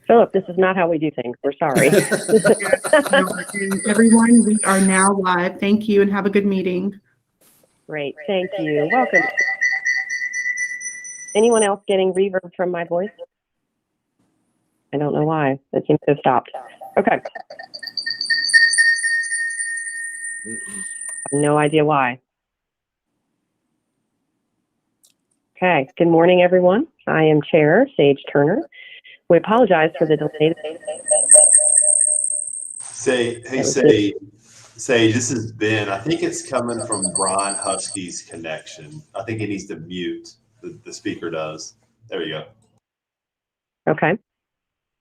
Philip, this is not how we do things. We're sorry. And everyone, we are now live. Thank you and have a good meeting. Great. Thank you. Welcome. Anyone else getting reverb from my voice? I don't know why. It seems to have stopped. Okay. No idea why. Okay. Good morning, everyone. I am Chair Sage Turner. We apologize for the delay. Sage, this is Ben. I think it's coming from Brian Husky's connection. I think he needs to mute. The speaker does. There you go. Okay.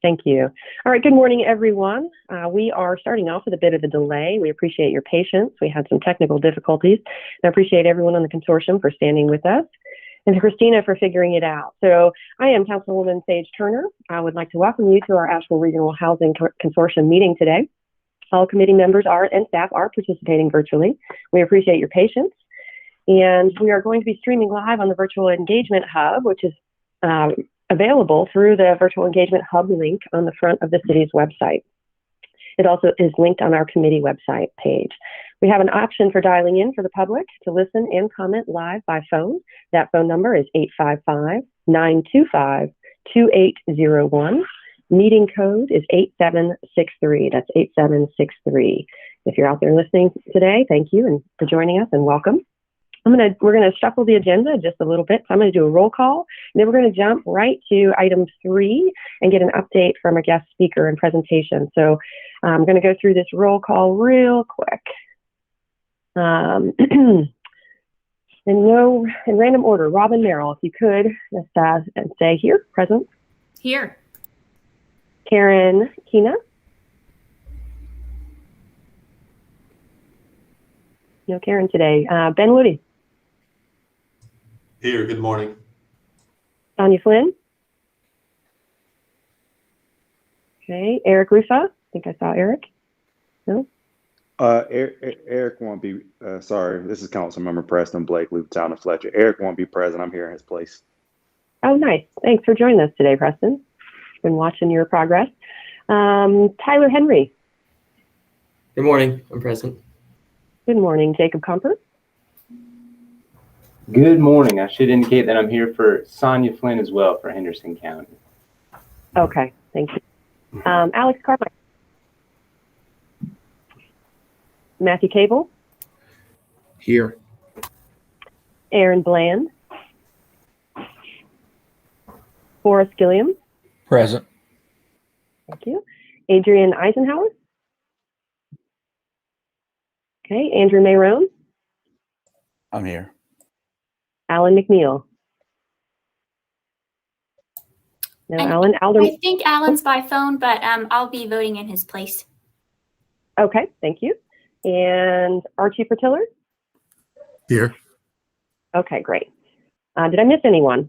Thank you. All right. Good morning, everyone. We are starting off with a bit of a delay. We appreciate your patience. We had some technical difficulties. And I appreciate everyone on the consortium for standing with us, and Christina for figuring it out. So I am Councilwoman Sage Turner. I would like to welcome you to our Asheville Regional Housing Consortium meeting today. All committee members and staff are participating virtually. We appreciate your patience. And we are going to be streaming live on the Virtual Engagement Hub, which is available through the Virtual Engagement Hub link on the front of the city's website. It also is linked on our committee website page. We have an option for dialing in for the public to listen and comment live by phone. That phone number is 855-925-2801. Meeting code is 8763. That's 8763. If you're out there listening today, thank you and for joining us and welcome. We're gonna shuffle the agenda just a little bit. So I'm gonna do a roll call, and then we're gonna jump right to item 3 and get an update from a guest speaker and presentation. So I'm gonna go through this roll call real quick. In random order, Robin Merrill, if you could just say here, present. Here. Karen Kina. No Karen today. Ben Woody. Here, good morning. Sonia Flynn. Okay, Eric Rufa. I think I saw Eric. No? Eric won't be, sorry, this is Councilmember Preston Blake, Town of Fletcher. Eric won't be present. I'm here in his place. Oh, nice. Thanks for joining us today, Preston. Been watching your progress. Tyler Henry. Good morning. I'm present. Good morning, Jacob Comfort. Good morning. I should indicate that I'm here for Sonia Flynn as well for Henderson County. Okay, thank you. Alex Carmichael. Matthew Cable. Here. Aaron Bland. Forrest Gilliam. Present. Thank you. Adrian Eisenhower. Okay, Andrew Mayrone. I'm here. Alan McNeil. No, Alan. I think Alan's by phone, but I'll be voting in his place. Okay, thank you. And Archie Pertiller? Here. Okay, great. Did I miss anyone?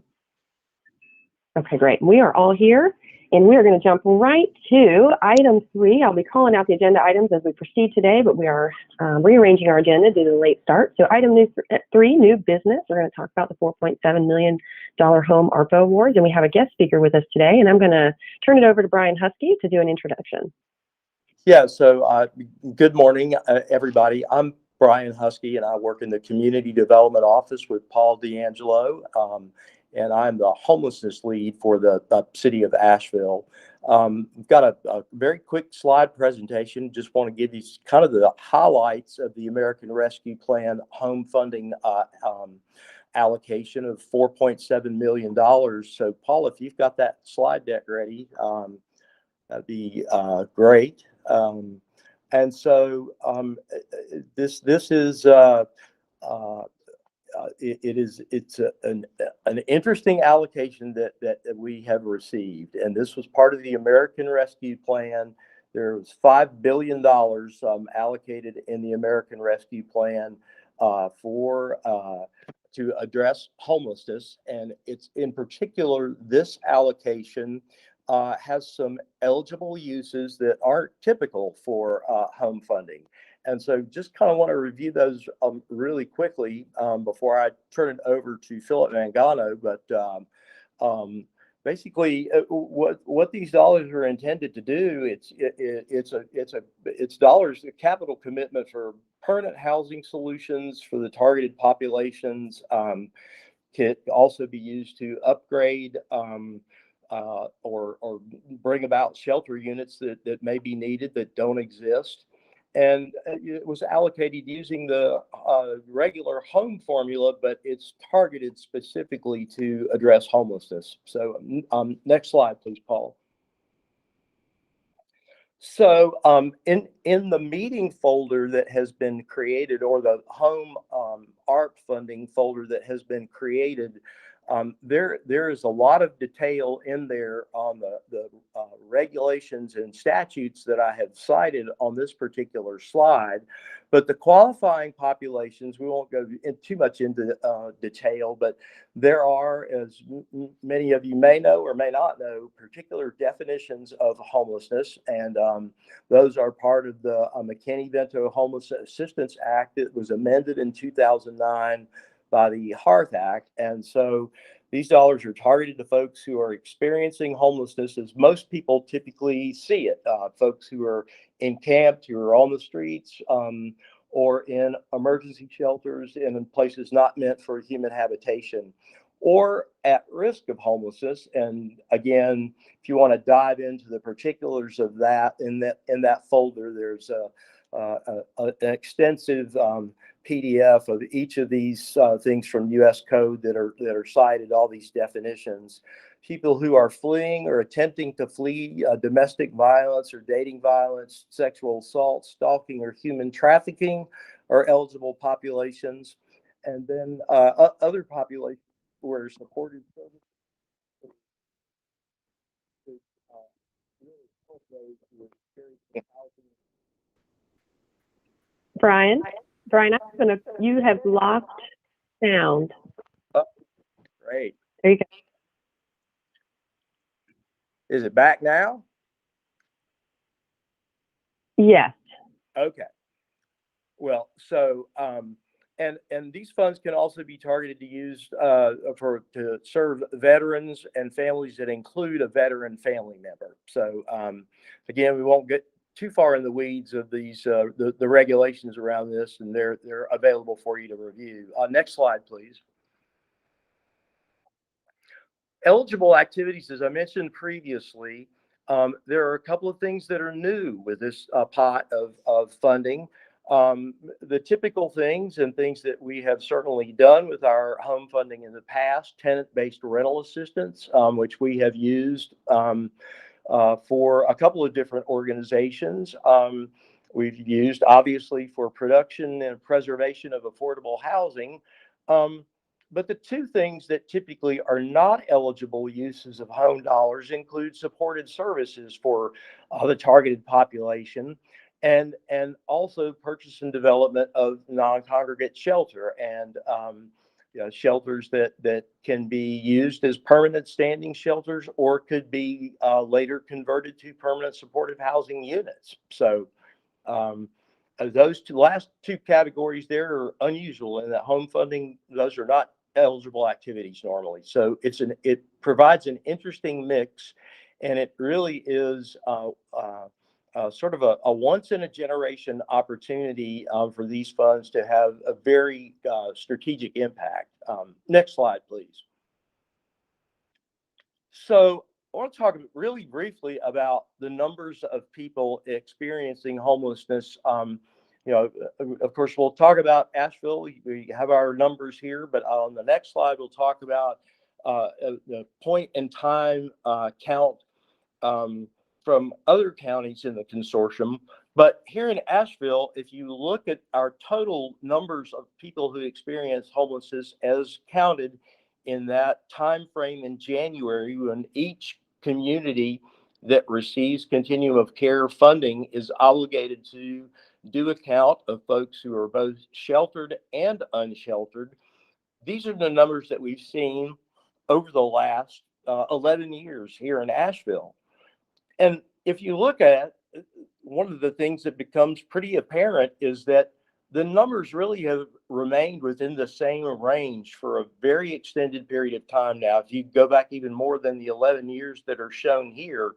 Okay, great. We are all here, and we are going to jump right to item 3. I'll be calling out the agenda items as we proceed today, but we are rearranging our agenda due to the late start. So item 3, new business. We're going to talk about the $4.7 million home ARPA awards, and we have a guest speaker with us today, and I'm going to turn it over to Brian Husky to do an introduction. Yeah, so good morning, everybody. I'm Brian Husky, and I work in the Community Development Office with Paul D'Angelo, and I'm the homelessness lead for the city of Asheville. We've got a very quick slide presentation. Just want to give you kind of the highlights of the American Rescue Plan home funding allocation of $4.7 million. So, Paul, if you've got that slide deck ready, that'd be great. And so this is it's an interesting allocation that we have received, and this was part of the American Rescue Plan. There was $5 billion allocated in the American Rescue Plan to address homelessness, and it's in particular this allocation has some eligible uses that aren't typical for home funding. And so just kind of want to review those really quickly before I turn it over to Philip Mangano. But basically, what these dollars are intended to do, it's dollars, a capital commitment for permanent housing solutions for the targeted populations. Can also be used to upgrade or bring about shelter units that may be needed that don't exist. And it was allocated using the regular home formula, but it's targeted specifically to address homelessness. So next slide, please, Paul. So in the meeting folder that has been created, or the home ARP funding folder that has been created, there is a lot of detail in there on the regulations and statutes that I have cited on this particular slide. But the qualifying populations, we won't go too much into detail, but there are, as many of you may know or may not know, particular definitions of homelessness, and those are part of the McKinney-Vento Homeless Assistance Act that was amended in 2009 by the Hearth Act. And so these dollars are targeted to folks who are experiencing homelessness, as most people typically see it, folks who are encamped, who are on the streets, or in emergency shelters and in places not meant for human habitation, or at risk of homelessness. And again, if you want to dive into the particulars of that, in that folder, there's an extensive PDF of each of these things from U.S. Code that are cited, all these definitions. People who are fleeing or attempting to flee domestic violence or dating violence, sexual assault, stalking, or human trafficking are eligible populations. And then other populations where supported services really help those who are experiencing housing. Brian, you have lost sound. Oh, great. There you go. Is it back now? Yes. Okay. Well, so and these funds can also be targeted to use to serve veterans and families that include a veteran family member. So again, we won't get too far in the weeds of these the regulations around this, and they're available for you to review. Next slide, please. Eligible activities, as I mentioned previously, there are a couple of things that are new with this pot of funding. The typical things and things that we have certainly done with our home funding in the past: tenant-based rental assistance, which we have used for a couple of different organizations. We've used, obviously, for production and preservation of affordable housing. But the two things that typically are not eligible uses of home dollars include supported services for the targeted population, and also purchase and development of non-congregate shelter, and shelters that can be used as permanent standing shelters, or could be later converted to permanent supportive housing units. So those last two categories there are unusual in that home funding. Those are not eligible activities normally. So it provides an interesting mix, and it really is sort of a once in a generation opportunity for these funds to have a very strategic impact. Next slide, please. So I want to talk really briefly about the numbers of people experiencing homelessness. Of course, we'll talk about Asheville. We have our numbers here, but on the next slide, we'll talk about the point in time count from other counties in the consortium. But here in Asheville, if you look at our total numbers of people who experience homelessness as counted in that time frame in January, when each community that receives continuum of care funding is obligated to do a count of folks who are both sheltered and unsheltered. These are the numbers that we've seen over the last 11 years here in Asheville. And if you look at it, one of the things that becomes pretty apparent is that the numbers really have remained within the same range for a very extended period of time now. If you go back even more than the 11 years that are shown here,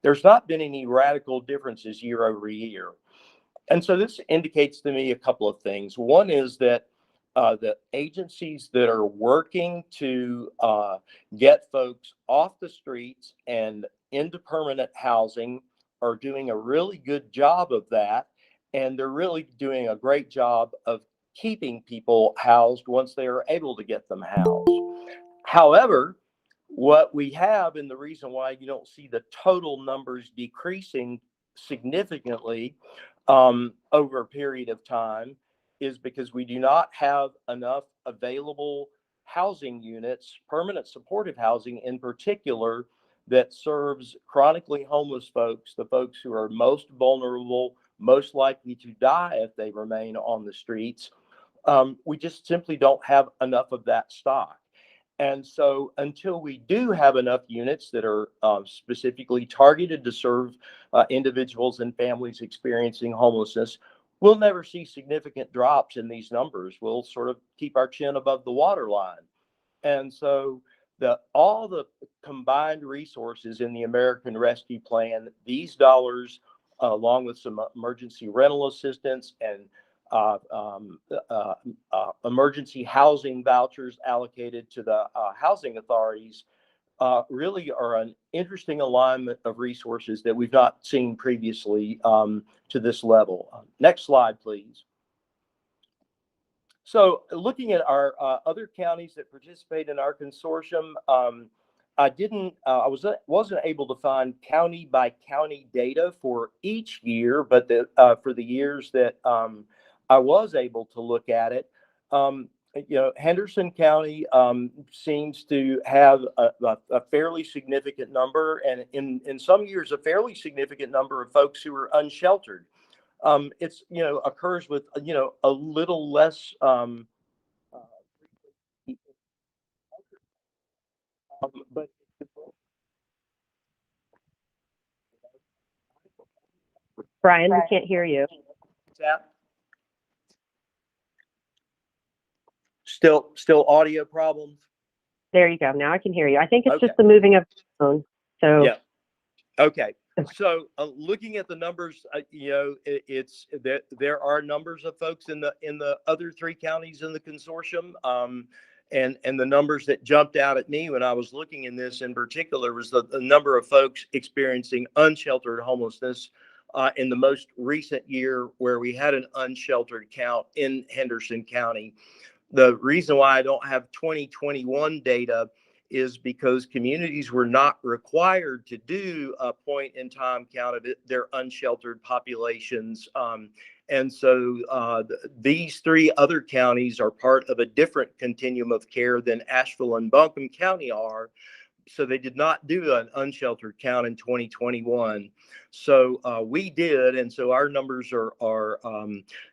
there's not been any radical differences year over year. And so this indicates to me a couple of things. One is that the agencies that are working to get folks off the streets and into permanent housing are doing a really good job of that. And they're really doing a great job of keeping people housed once they are able to get them housed. However, what we have, and the reason why you don't see the total numbers decreasing significantly over a period of time, is because we do not have enough available housing units, permanent supportive housing in particular, that serves chronically homeless folks, the folks who are most vulnerable, most likely to die if they remain on the streets. We just simply don't have enough of that stock. And so until we do have enough units that are specifically targeted to serve individuals and families experiencing homelessness, we'll never see significant drops in these numbers. We'll sort of keep our chin above the waterline. And so all the combined resources in the American Rescue Plan, these dollars, along with some emergency rental assistance and emergency housing vouchers allocated to the housing authorities, really are an interesting alignment of resources that we've not seen previously to this level. Next slide, please. So looking at our other counties that participate in our consortium, I wasn't able to find county by county data for each year, but for the years that I was able to look at it, Henderson County seems to have a fairly significant number, and in some years a fairly significant number of folks who are unsheltered. It's occurs with a little less but Brian, we can't hear you. that still audio problems. There you go. Now I can hear you. I think it's Okay. just the moving of the phone. So Yeah. Okay. So looking at the numbers, it's there are numbers of folks in the other three counties in the consortium. And the numbers that jumped out at me when I was looking in this in particular was the number of folks experiencing unsheltered homelessness in the most recent year, where we had an unsheltered count in Henderson County. The reason why I don't have 2021 data is because communities were not required to do a point in time count of their unsheltered populations. And so these three other counties are part of a different continuum of care than Asheville and Buncombe County are. So they did not do an unsheltered count in 2021. So we did, and so our numbers are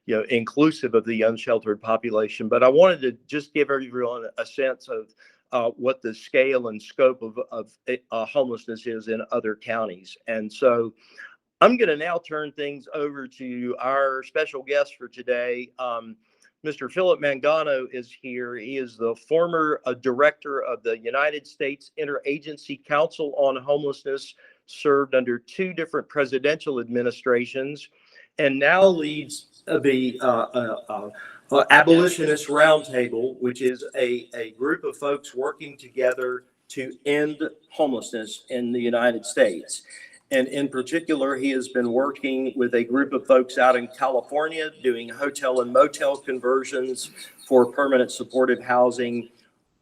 inclusive of the unsheltered population. But I wanted to just give everyone a sense of what the scale and scope of homelessness is in other counties. And so I'm going to now turn things over to our special guest for today. Mr. Philip Mangano is here. He is the former director of the United States Interagency Council on Homelessness, served under two different presidential administrations, and now leads the Abolitionist Roundtable, which is a group of folks working together to end homelessness in the United States. And in particular, he has been working with a group of folks out in California doing hotel and motel conversions for permanent supportive housing,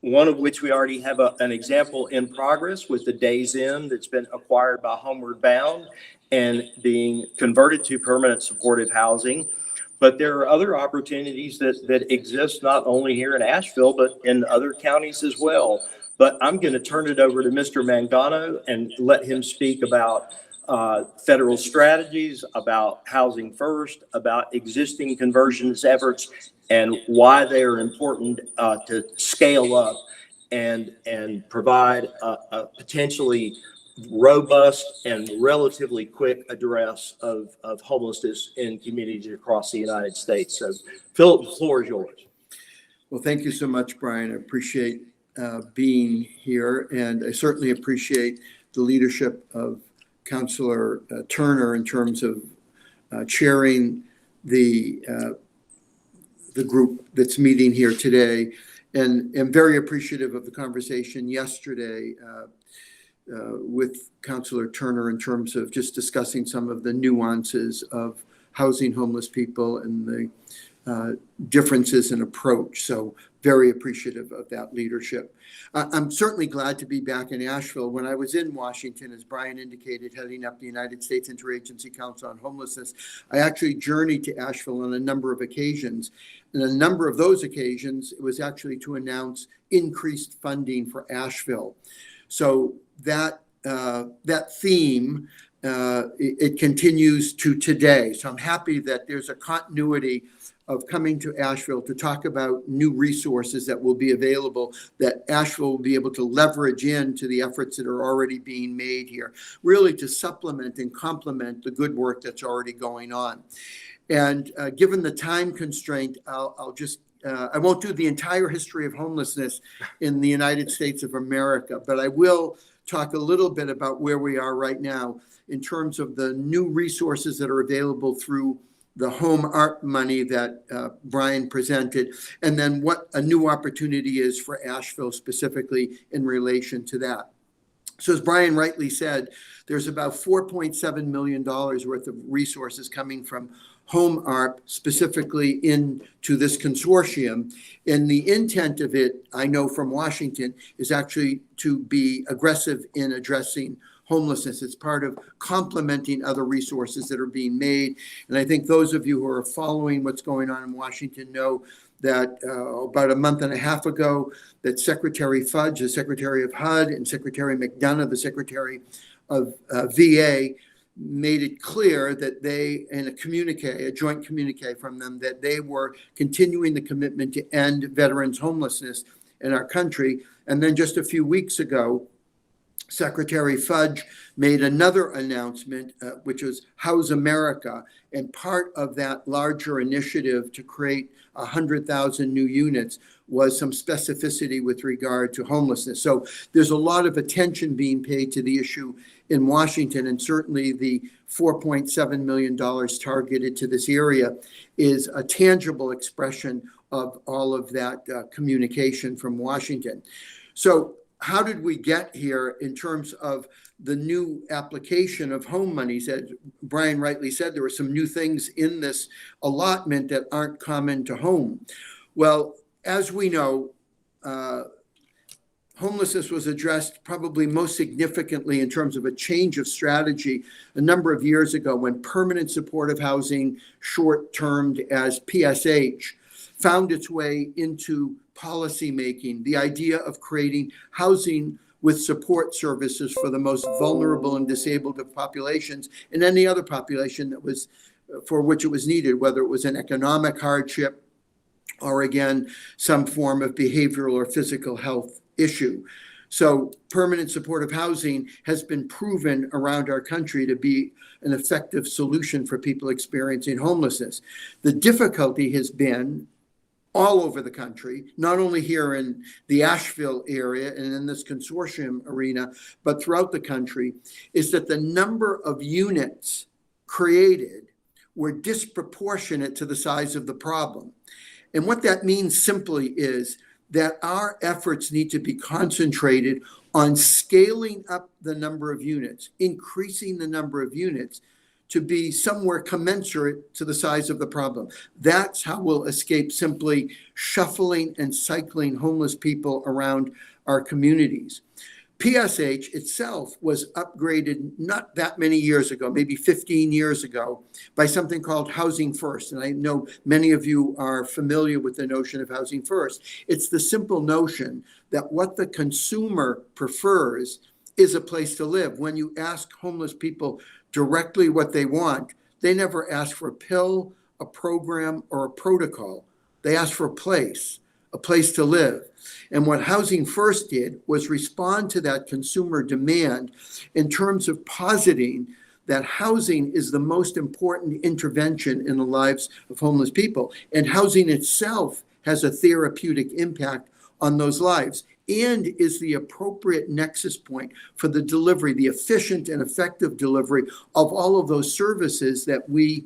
one of which we already have an example in progress with the Days Inn that's been acquired by Homeward Bound and being converted to permanent supportive housing. But there are other opportunities that exist not only here in Asheville, but in other counties as well. But I'm going to turn it over to Mr. Mangano and let him speak about federal strategies, about housing first, about existing conversions efforts, and why they are important to scale up and provide a potentially robust and relatively quick address of homelessness in communities across the United States. So, Philip, the floor is yours. Well, thank you so much, Brian. I appreciate being here, and I certainly appreciate the leadership of Councilor Turner in terms of chairing the group that's meeting here today, and am very appreciative of the conversation yesterday with Councilor Turner in terms of just discussing some of the nuances of housing homeless people and the differences in approach. So very appreciative of that leadership. I'm certainly glad to be back in Asheville. When I was in Washington, as Brian indicated, heading up the United States Interagency Council on Homelessness, I actually journeyed to Asheville on a number of occasions. And a number of those occasions, it was actually to announce increased funding for Asheville. So that theme, it continues to today. So I'm happy that there's a continuity of coming to Asheville to talk about new resources that will be available, that Asheville will be able to leverage into the efforts that are already being made here, really to supplement and complement the good work that's already going on. And given the time constraint, I'll just, I won't do the entire history of homelessness in the United States of America, but I will talk a little bit about where we are right now in terms of the new resources that are available through the home art money that Brian presented, and then what a new opportunity is for Asheville specifically in relation to that. So as Brian rightly said, there's about $4.7 million worth of resources coming from home art specifically into this consortium. And the intent of it, I know from Washington, is actually to be aggressive in addressing homelessness. It's part of complementing other resources that are being made. And I think those of you who are following what's going on in Washington know that about a month and a half ago, that Secretary Fudge, the Secretary of HUD, and Secretary McDonough, the Secretary of VA, made it clear that they, in a communique, a joint communique from them, that they were continuing the commitment to end veterans' homelessness in our country. And then just a few weeks ago, Secretary Fudge made another announcement, which was House America, and part of that larger initiative to create 100,000 new units was some specificity with regard to homelessness. So there's a lot of attention being paid to the issue in Washington, and certainly the $4.7 million targeted to this area is a tangible expression of all of that communication from Washington. So how did we get here in terms of the new application of home monies? As Brian rightly said, there were some new things in this allotment that aren't common to home. Well, as we know, homelessness was addressed probably most significantly in terms of a change of strategy a number of years ago when permanent supportive housing, short-termed as PSH, found its way into policy making, the idea of creating housing with support services for the most vulnerable and disabled of populations and any other population that was for which it was needed, whether it was an economic hardship or again, some form of behavioral or physical health issue. So permanent supportive housing has been proven around our country to be an effective solution for people experiencing homelessness. The difficulty has been all over the country, not only here in the Asheville area and in this consortium arena, but throughout the country, is that the number of units created were disproportionate to the size of the problem. And what that means simply is that our efforts need to be concentrated on scaling up the number of units, increasing the number of units to be somewhere commensurate to the size of the problem. That's how we'll escape simply shuffling and cycling homeless people around our communities. PSH itself was upgraded not that many years ago, maybe 15 years ago, by something called Housing First. And I know many of you are familiar with the notion of Housing First. It's the simple notion that what the consumer prefers is a place to live. When you ask homeless people directly what they want, they never ask for a pill, a program, or a protocol. They ask for a place a place to live. And what Housing First did was respond to that consumer demand in terms of positing that housing is the most important intervention in the lives of homeless people. And housing itself has a therapeutic impact on those lives and is the appropriate nexus point for the delivery, the efficient and effective delivery of all of those services that we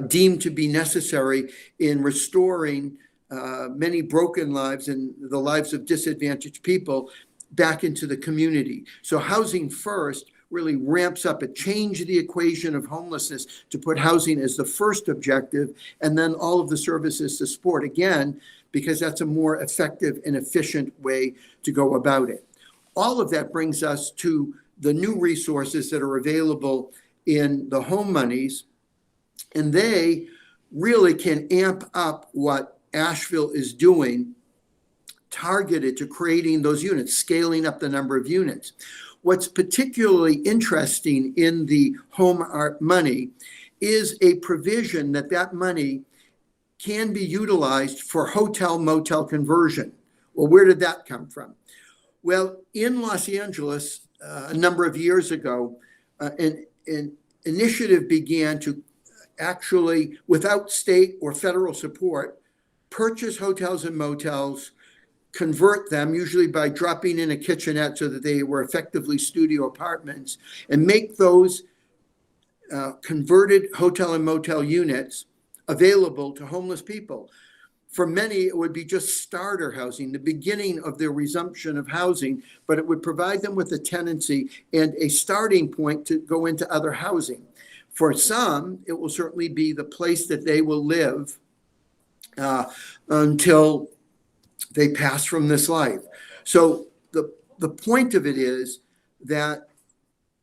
deem to be necessary in restoring many broken lives and the lives of disadvantaged people back into the community. So Housing First really ramps up. It changed the equation of homelessness to put housing as the first objective, and then all of the services to support, again, because that's a more effective and efficient way to go about it. All of that brings us to the new resources that are available in the home monies, and they really can amp up what Asheville is doing, targeted to creating those units, scaling up the number of units. What's particularly interesting in the home art money is a provision that money can be utilized for hotel motel conversion. Well, where did that come from? Well, in Los Angeles, a number of years ago, an initiative began to actually, without state or federal support, purchase hotels and motels, convert them, usually by dropping in a kitchenette so that they were effectively studio apartments, and make those converted hotel and motel units available to homeless people. For many, it would be just starter housing, the beginning of their resumption of housing, but it would provide them with a tenancy and a starting point to go into other housing. For some, it will certainly be the place that they will live until they pass from this life. So the point of it is that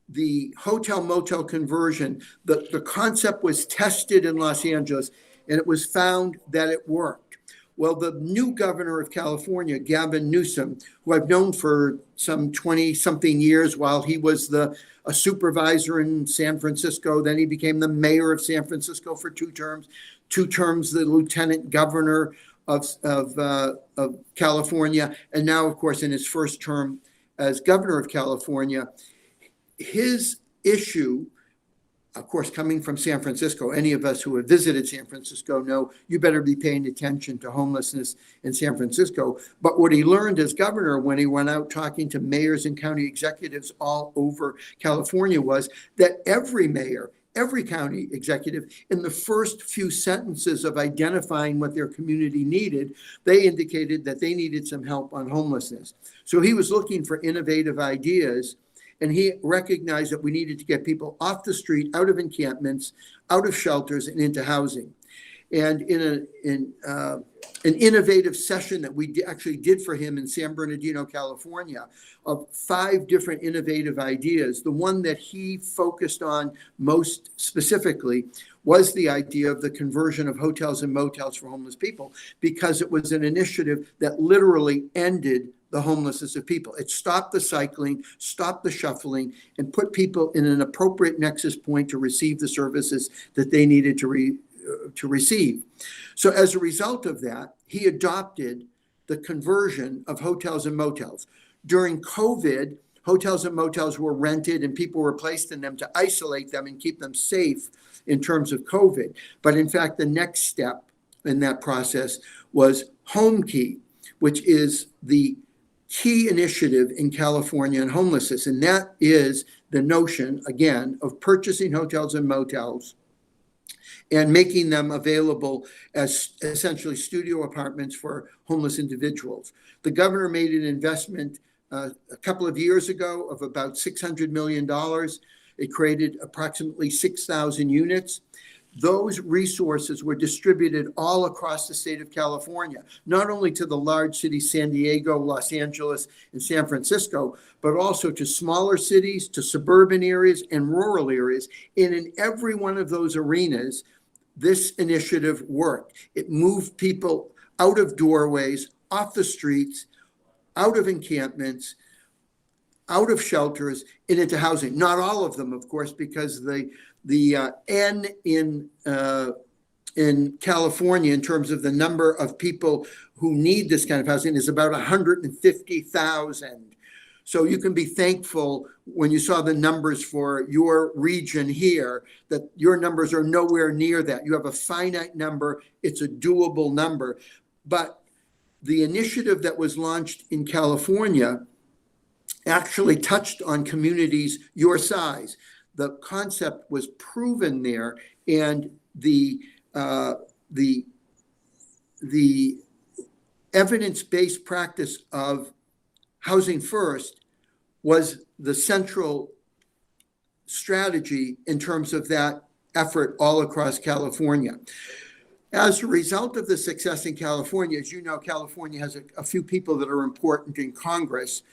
the hotel motel conversion, the concept was tested in Los Angeles, and it was found that it worked. Well, the new governor of California, Gavin Newsom, who I've known for some 20-something years while he was a supervisor in San Francisco, then he became the mayor of San Francisco for 2 terms, the lieutenant governor of California, and now, of course, in his first term as governor of California. His issue, of course, coming from San Francisco, any of us who have visited San Francisco know you better be paying attention to homelessness in San Francisco. But what he learned as governor when he went out talking to mayors and county executives all over California was that every mayor, every county executive, in the first few sentences of identifying what their community needed, they indicated that they needed some help on homelessness. So he was looking for innovative ideas, and he recognized that we needed to get people off the street, out of encampments, out of shelters, and into housing. And in an innovative session that we actually did for him in San Bernardino, California, of 5 different innovative ideas, the one that he focused on most specifically was the idea of the conversion of hotels and motels for homeless people, because it was an initiative that literally ended the homelessness of people. It stopped the cycling, stopped the shuffling, and put people in an appropriate nexus point to receive the services that they needed to receive. So as a result of that, he adopted the conversion of hotels and motels. During COVID, hotels and motels were rented and people were placed in them to isolate them and keep them safe in terms of COVID. But in fact, the next step in that process was Home Key, which is the key initiative in California on homelessness. And that is the notion, again, of purchasing hotels and motels and making them available as essentially studio apartments for homeless individuals. The governor made an investment a couple of years ago of about $600 million. It created approximately 6,000 units. Those resources were distributed all across the state of California, not only to the large cities, San Diego, Los Angeles, and San Francisco, but also to smaller cities, to suburban areas and rural areas. And in every one of those arenas, this initiative worked. It moved people out of doorways, off the streets, out of encampments, out of shelters, and into housing. Not all of them, of course, because the N in in California in terms of the number of people who need this kind of housing is about 150,000. So you can be thankful when you saw the numbers for your region here, that your numbers are nowhere near that. You have a finite number. It's a doable number. But the initiative that was launched in California actually touched on communities your size. The concept was proven there, and the evidence-based practice of housing first was the central strategy in terms of that effort all across California. As a result of the success in California, as you know, California has a few people that are important in Congress,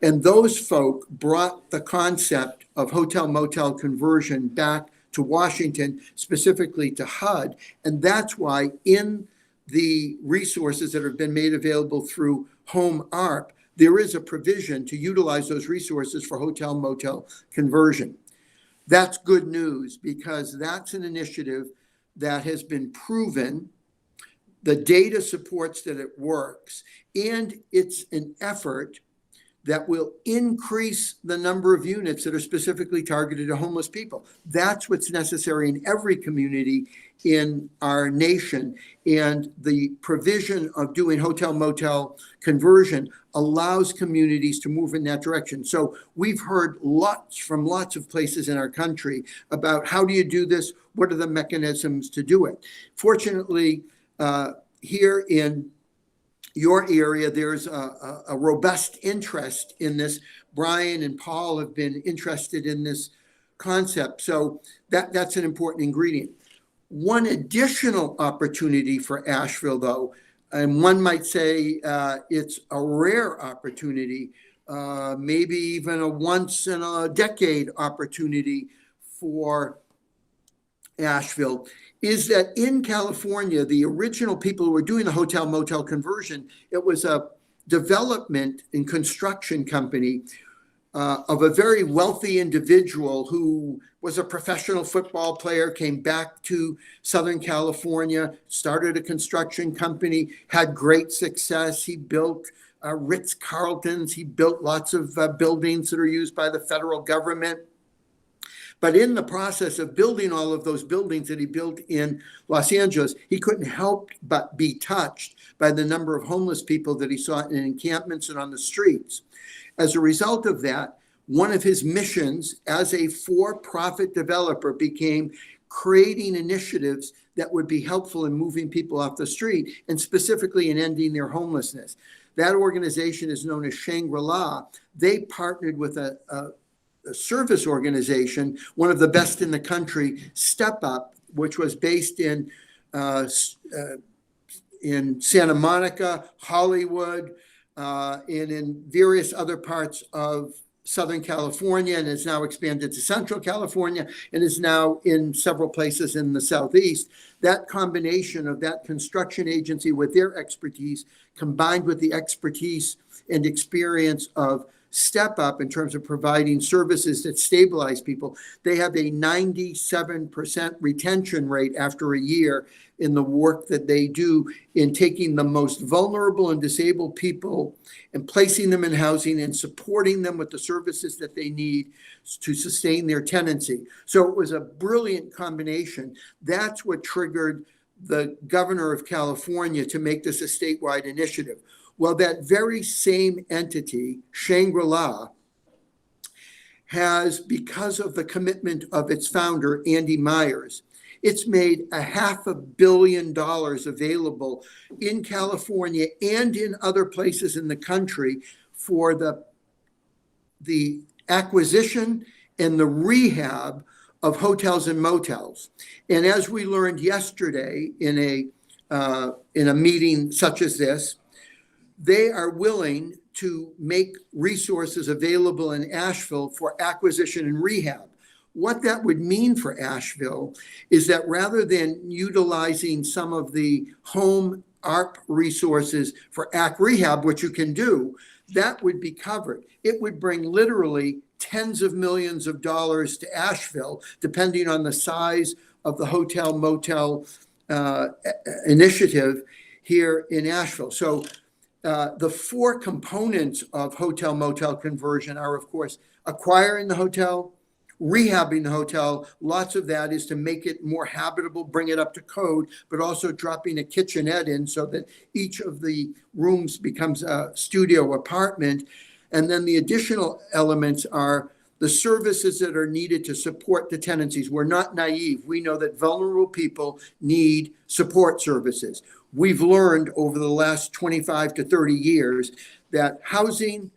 and those folk brought the concept of hotel motel conversion back to Washington, specifically to HUD. And that's why in the resources that have been made available through Home ARP, there is a provision to utilize those resources for hotel motel conversion. That's good news, because that's an initiative that has been proven. The data supports that it works, and it's an effort that will increase the number of units that are specifically targeted to homeless people. That's what's necessary in every community in our nation. And the provision of doing hotel motel conversion allows communities to move in that direction. So we've heard from lots of places in our country about how do you do this? What are the mechanisms to do it? Fortunately, here in your area, there's a robust interest in this. Brian and Paul have been interested in this concept. So that's an important ingredient. One additional opportunity for Asheville, though, and one might say it's a rare opportunity, maybe even a once in a decade opportunity for Asheville, is that in California, the original people who were doing the hotel motel conversion, it was a development and construction company of a very wealthy individual who was a professional football player, came back to Southern California, started a construction company, had great success. He built Ritz-Carltons. He built lots of buildings that are used by the federal government. But in the process of building all of those buildings that he built in Los Angeles, he couldn't help but be touched by the number of homeless people that he saw in encampments and on the streets. As a result of that, one of his missions as a for-profit developer became creating initiatives that would be helpful in moving people off the street, and specifically in ending their homelessness. That organization is known as Shangri-La. They partnered with a service organization, one of the best in the country, Step Up, which was based in Santa Monica, Hollywood, and in various other parts of Southern California, and is now expanded to Central California, and is now in several places in the Southeast. That combination of that construction agency with their expertise, combined with the expertise and experience of Step Up in terms of providing services that stabilize people, they have a 97% retention rate after a year in the work that they do in taking the most vulnerable and disabled people and placing them in housing and supporting them with the services that they need to sustain their tenancy. So it was a brilliant combination. That's what triggered the governor of California to make this a statewide initiative. Well, that very same entity, Shangri-La, has, because of the commitment of its founder, Andy Myers, it's made $500 million available in California and in other places in the country for the acquisition and the rehab of hotels and motels. And as we learned yesterday in a meeting such as this, they are willing to make resources available in Asheville for acquisition and rehab. What that would mean for Asheville is that rather than utilizing some of the home ARP resources for AC rehab, which you can do, that would be covered. It would bring literally tens of millions of dollars to Asheville, depending on the size of the hotel motel initiative here in Asheville. So the four components of hotel motel conversion are, of course, acquiring the hotel, rehabbing the hotel. Lots of that is to make it more habitable, bring it up to code, but also dropping a kitchenette in so that each of the rooms becomes a studio apartment. And then the additional elements are the services that are needed to support the tenancies. We're not naive. We know that vulnerable people need support services. We've learned over the last 25 to 30 years that housing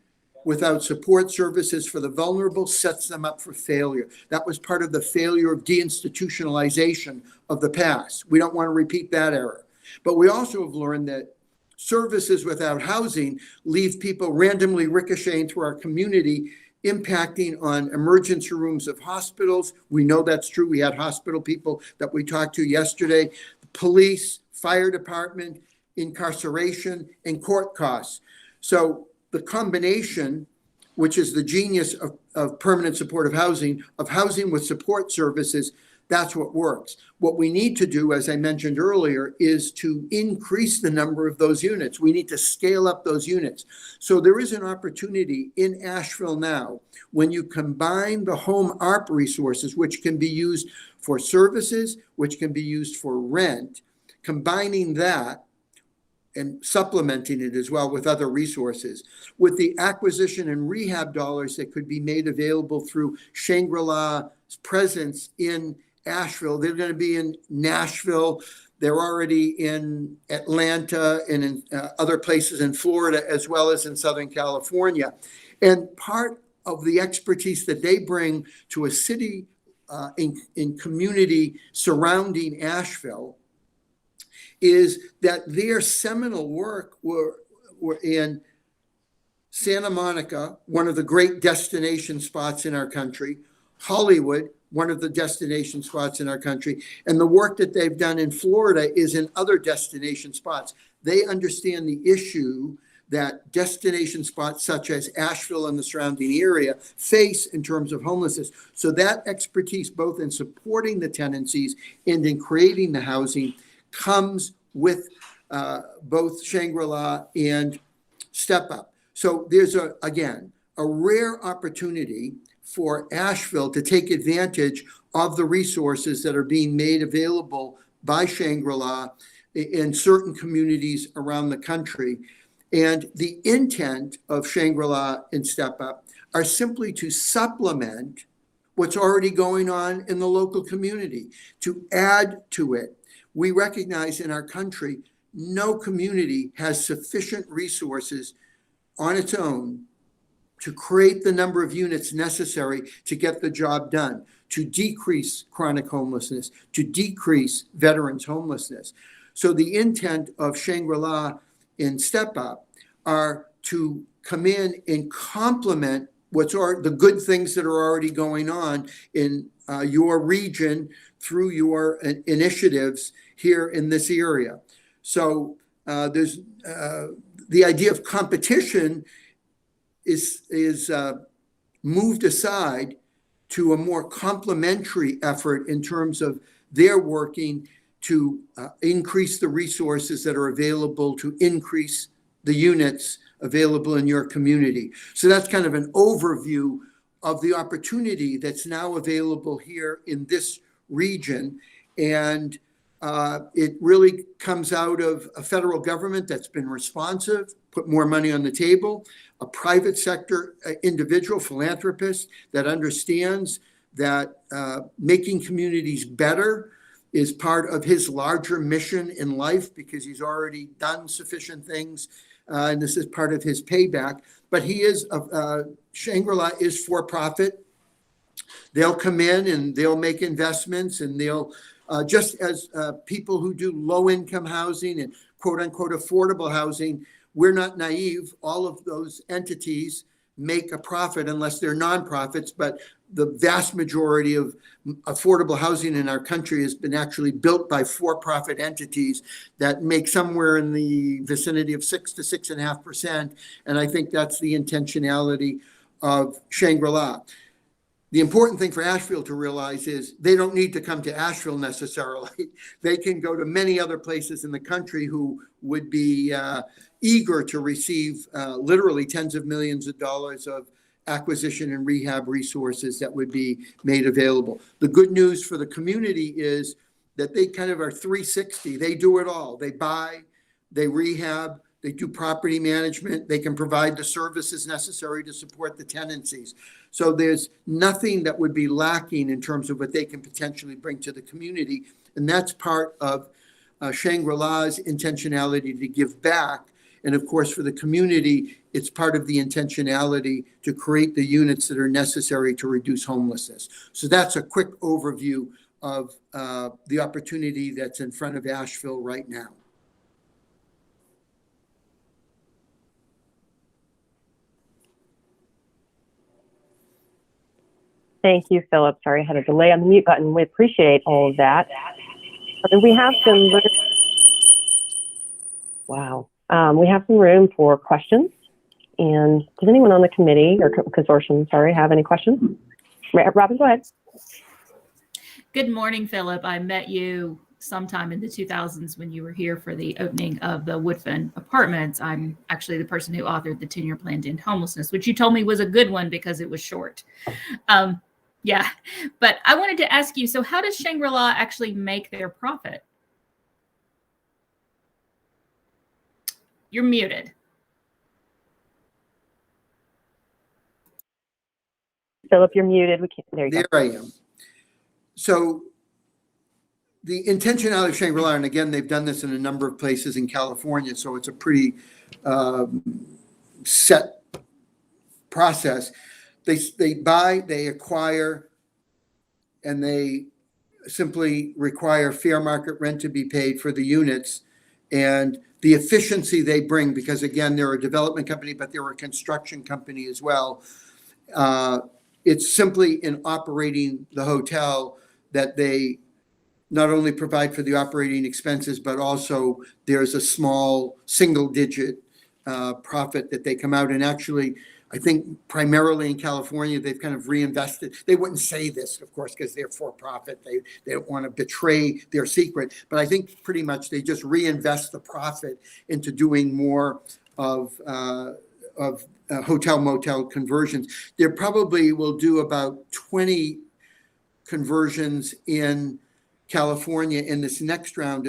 without support services for the vulnerable sets them up for failure. That was part of the failure of deinstitutionalization of the past. We don't want to repeat that error. But we also have learned that services without housing leave people randomly ricocheting through our community, impacting on emergency rooms of hospitals. We know that's true. We had hospital people that we talked to yesterday, police, fire department, incarceration, and court costs. So the combination, which is the genius of permanent supportive housing, of housing with support services, that's what works. What we need to do, as I mentioned earlier, is to increase the number of those units. We need to scale up those units. So there is an opportunity in Asheville now when you combine the home ARP resources, which can be used for services, which can be used for rent, combining that and supplementing it as well with other resources, with the acquisition and rehab dollars that could be made available through Shangri-La's presence in Asheville. They're going to be in Nashville. They're already in Atlanta and in other places in Florida, as well as in Southern California. And part of the expertise that they bring to a city in community surrounding Asheville is that their seminal work were in Santa Monica, one of the great destination spots in our country, Hollywood, one of the destination spots in our country, and the work that they've done in Florida is in other destination spots. They understand the issue that destination spots such as Asheville and the surrounding area face in terms of homelessness. So that expertise, both in supporting the tenancies and in creating the housing, comes with both Shangri-La and Step Up. So there's, again, a rare opportunity for Asheville to take advantage of the resources that are being made available by Shangri-La in certain communities around the country. And the intent of Shangri-La and Step Up are simply to supplement what's already going on in the local community, to add to it. We recognize in our country, no community has sufficient resources on its own to create the number of units necessary to get the job done, to decrease chronic homelessness, to decrease veterans' homelessness. So the intent of Shangri-La and Step Up are to come in and complement the good things that are already going on in your region through your initiatives here in this area. So there's the idea of competition is moved aside to a more complementary effort in terms of their working to increase the resources that are available, to increase the units available in your community. So that's kind of an overview of the opportunity that's now available here in this region. And it really comes out of a federal government that's been responsive, put more money on the table, a private sector individual philanthropist that understands that making communities better is part of his larger mission in life because he's already done sufficient things, and this is part of his payback. But he is, Shangri-La is for profit. They'll come in and they'll make investments, and they'll, just as people who do low-income housing and quote-unquote affordable housing, we're not naive. All of those entities make a profit unless they're nonprofits, but the vast majority of affordable housing in our country has been actually built by for-profit entities that make somewhere in the vicinity of 6 to 6.5%. And I think that's the intentionality of Shangri-La. the important thing for Asheville to realize is they don't need to come to Asheville necessarily. They can go to many other places in the country who would be eager to receive literally tens of millions of dollars of acquisition and rehab resources that would be made available. The good news for the community is that they kind of are 360. They do it all. They buy, they rehab, they do property management, they can provide the services necessary to support the tenancies. So there's nothing that would be lacking in terms of what they can potentially bring to the community. And that's part of Shangri-La's intentionality to give back. And of course, for the community, it's part of the intentionality to create the units that are necessary to reduce homelessness. So that's a quick overview of the opportunity that's in front of Asheville right now. Thank you, Philip. Sorry, I had a delay on the mute button. We appreciate all of that. We have some. Wow. We have some room for questions. And does anyone on the committee or consortium, sorry, have any questions? Robin, go ahead. Good morning, Philip. I met you sometime in the 2000s when you were here for the opening of the Woodfin Apartments. I'm actually the person who authored the 10-year plan to end homelessness, which you told me was a good one because it was short. Yeah, but I wanted to ask you, so how does Shangri-La actually make their profit? You're muted. Philip, you're muted. We can't. There you go. There I am. So the intentionality of Shangri-La, and again, they've done this in a number of places in California, so it's a pretty set process. They buy, they acquire, and they simply require fair market rent to be paid for the units. And the efficiency they bring, because again, they're a development company, but they're a construction company as well. It's simply in operating the hotel that they not only provide for the operating expenses, but also there's a small single-digit profit that they come out. And actually, I think primarily in California, they've kind of reinvested. They wouldn't say this, of course, because they're for profit. They don't want to betray their secret. But I think pretty much they just reinvest the profit into doing more of hotel motel conversions. They probably will do about 20 conversions in California in this next round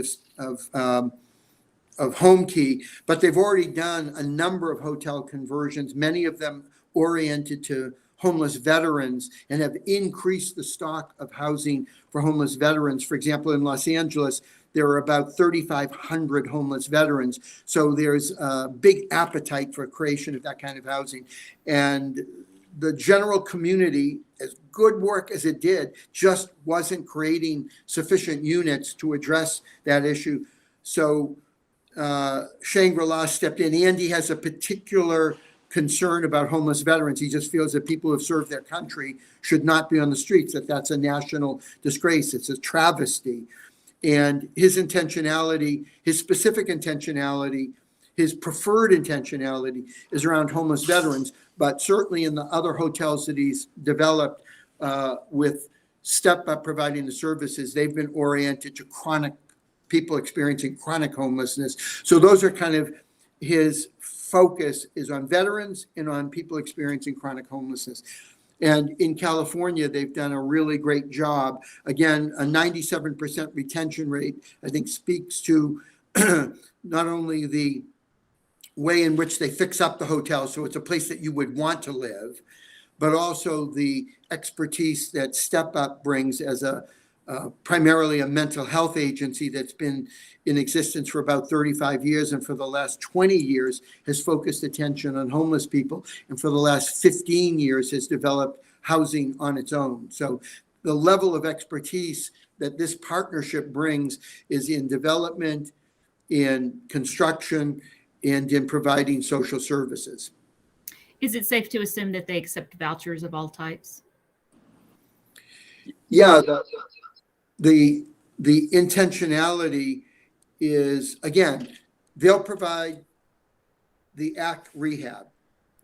of home key, but they've already done a number of hotel conversions, many of them oriented to homeless veterans, and have increased the stock of housing for homeless veterans. For example, in Los Angeles, there are about 3,500 homeless veterans. So there's a big appetite for creation of that kind of housing. And the general community, as good work as it did, just wasn't creating sufficient units to address that issue. So Shangri-La stepped in. Andy has a particular concern about homeless veterans. He just feels that people who have served their country should not be on the streets, that that's a national disgrace. It's a travesty. And his intentionality, his specific intentionality, his preferred intentionality is around homeless veterans, but certainly in the other hotels that he's developed with Step Up providing the services, they've been oriented to chronic people experiencing chronic homelessness. So those are kind of his focus is on veterans and on people experiencing chronic homelessness. And in California, they've done a really great job. Again, a 97% retention rate, I think, speaks to not only the way in which they fix up the hotel, so it's a place that you would want to live, but also the expertise that Step Up brings as primarily a mental health agency that's been in existence for about 35 years, and for the last 20 years has focused attention on homeless people, and for the last 15 years has developed housing on its own. So the level of expertise that this partnership brings is in development, in construction, and in providing social services. Is it safe to assume that they accept vouchers of all types? Yeah, the intentionality is, again, they'll provide the ACT rehab.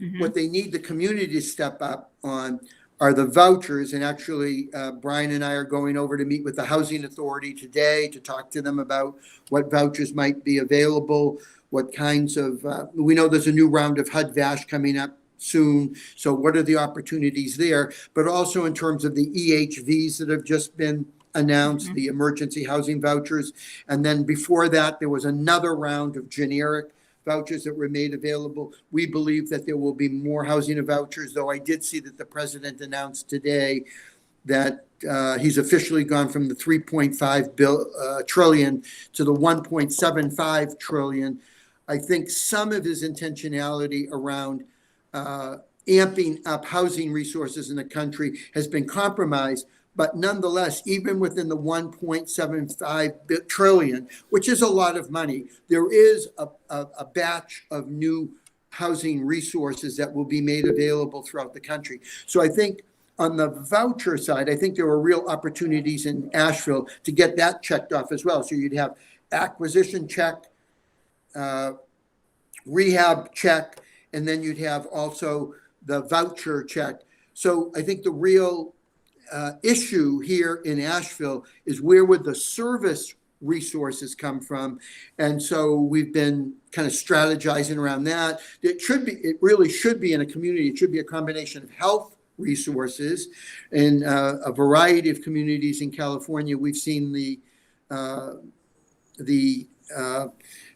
Mm-hmm. What they need the community to step up on are the vouchers. And actually, Brian and I are going over to meet with the Housing Authority today to talk to them about what vouchers might be available, what kinds of, we know there's a new round of HUD-VASH coming up soon. So what are the opportunities there? But also in terms of the EHVs that have just been announced, the emergency housing vouchers. And then before that, there was another round of generic vouchers that were made available. We believe that there will be more housing vouchers, though I did see that the president announced today that he's officially gone from the 3.5 trillion to the 1.75 trillion. I think some of his intentionality around amping up housing resources in the country has been compromised. But nonetheless, even within the 1.75 trillion, which is a lot of money, there is a batch of new housing resources that will be made available throughout the country. So I think on the voucher side, I think there are real opportunities in Asheville to get that checked off as well. So you'd have acquisition check, rehab check, and then you'd have also the voucher check. So I think the real issue here in Asheville is where would the service resources come from? And so we've been kind of strategizing around that. It really should be in a community. It should be a combination of health resources. In a variety of communities in California, we've seen the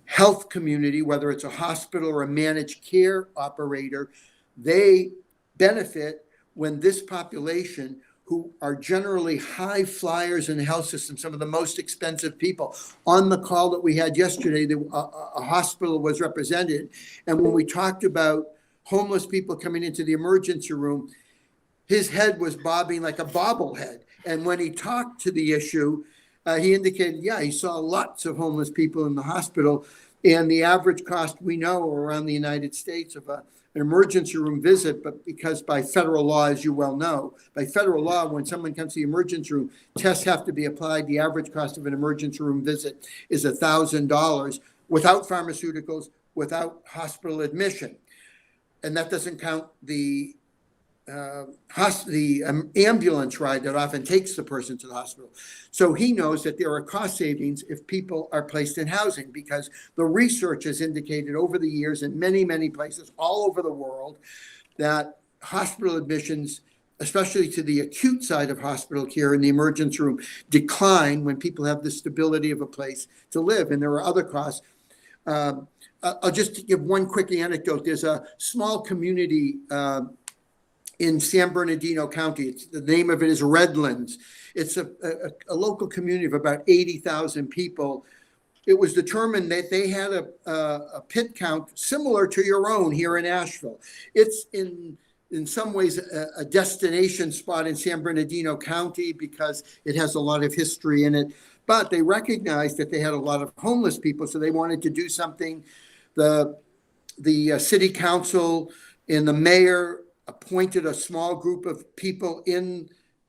health community, whether it's a hospital or a managed care operator, they benefit when this population, who are generally high flyers in the health system, some of the most expensive people. On the call that we had yesterday, a hospital was represented. And when we talked about homeless people coming into the emergency room, his head was bobbing like a bobblehead. And when he talked to the issue, he indicated, yeah, he saw lots of homeless people in the hospital. And the average cost we know around the United States of an emergency room visit, but because by federal law, as you well know, by federal law, when someone comes to the emergency room, tests have to be applied. The average cost of an emergency room visit is $1,000 without pharmaceuticals, without hospital admission. And that doesn't count the ambulance ride that often takes the person to the hospital. So he knows that there are cost savings if people are placed in housing, because the research has indicated over the years in many, many places all over the world that hospital admissions, especially to the acute side of hospital care in the emergency room, decline when people have the stability of a place to live. And there are other costs. I'll just give one quick anecdote. There's a small community in San Bernardino County. The name of it is Redlands. It's a local community of about 80,000 people. It was determined that they had a pit count similar to your own here in Asheville. It's in some ways a destination spot in San Bernardino County because it has a lot of history in it. But they recognized that they had a lot of homeless people, so they wanted to do something. The city council and the mayor appointed a small group of people in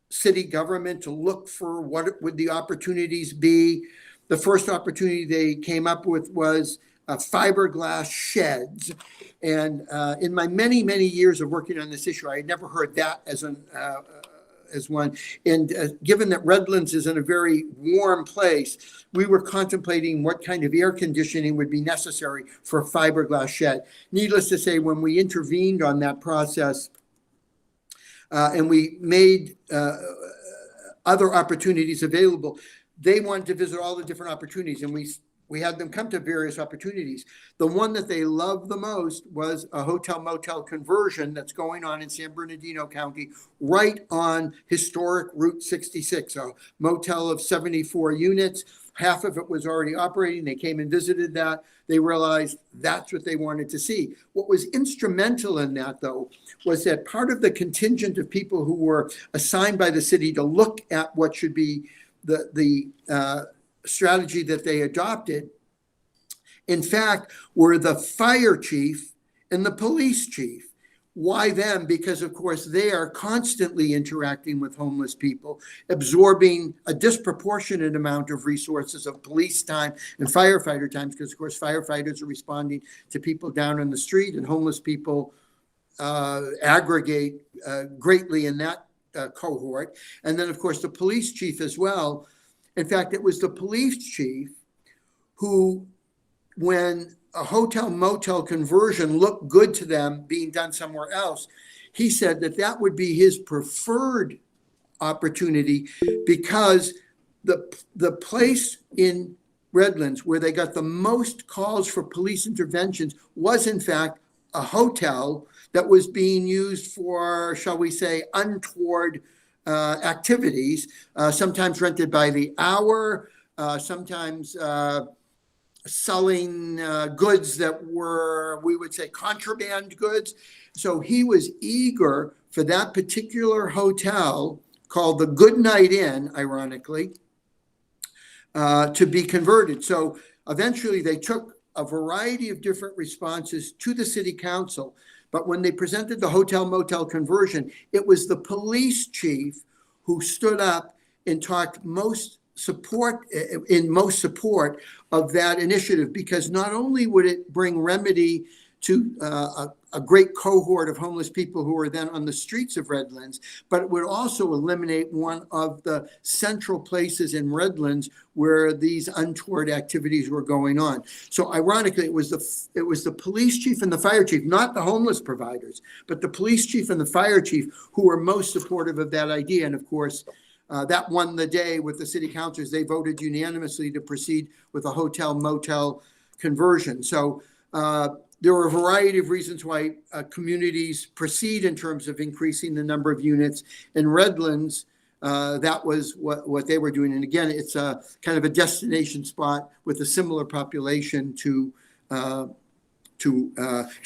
city government to look for what would the opportunities be. The first opportunity they came up with was fiberglass sheds. And in my many, many years of working on this issue, I had never heard that as one. And given that Redlands is in a very warm place, we were contemplating what kind of air conditioning would be necessary for a fiberglass shed. Needless to say, when we intervened on that process and we made other opportunities available, they wanted to visit all the different opportunities, and we had them come to various opportunities. The one that they loved the most was a hotel motel conversion that's going on in San Bernardino County, right on historic Route 66, a motel of 74 units. Half of it was already operating. They came and visited that. They realized that's what they wanted to see. What was instrumental in that, though, was that part of the contingent of people who were assigned by the city to look at what should be the strategy that they adopted, in fact, were the fire chief and the police chief. Why them? Because, of course, they are constantly interacting with homeless people, absorbing a disproportionate amount of resources of police time and firefighter times, because, of course, firefighters are responding to people down on the street, and homeless people aggregate greatly in that cohort. And then, of course, the police chief as well. In fact, it was the police chief who, when a hotel motel conversion looked good to them being done somewhere else, he said that that would be his preferred opportunity, because the place in Redlands where they got the most calls for police interventions was in fact a hotel that was being used for, shall we say, untoward activities, sometimes rented by the hour, sometimes selling goods that were, we would say, contraband goods. So he was eager for that particular hotel, called the Good Night Inn, ironically, to be converted. So eventually they took a variety of different responses to the city council. But when they presented the hotel motel conversion, it was the police chief who stood up and talked most support of that initiative, because not only would it bring remedy to a great cohort of homeless people who were then on the streets of Redlands, but it would also eliminate one of the central places in Redlands where these untoward activities were going on. So ironically, it was the police chief and the fire chief, not the homeless providers, but the police chief and the fire chief who were most supportive of that idea. And of course, that won the day with the city councilors. They voted unanimously to proceed with a hotel motel conversion. So there were a variety of reasons why communities proceed in terms of increasing the number of units. In Redlands, that was what they were doing. And again, it's a kind of a destination spot with a similar population to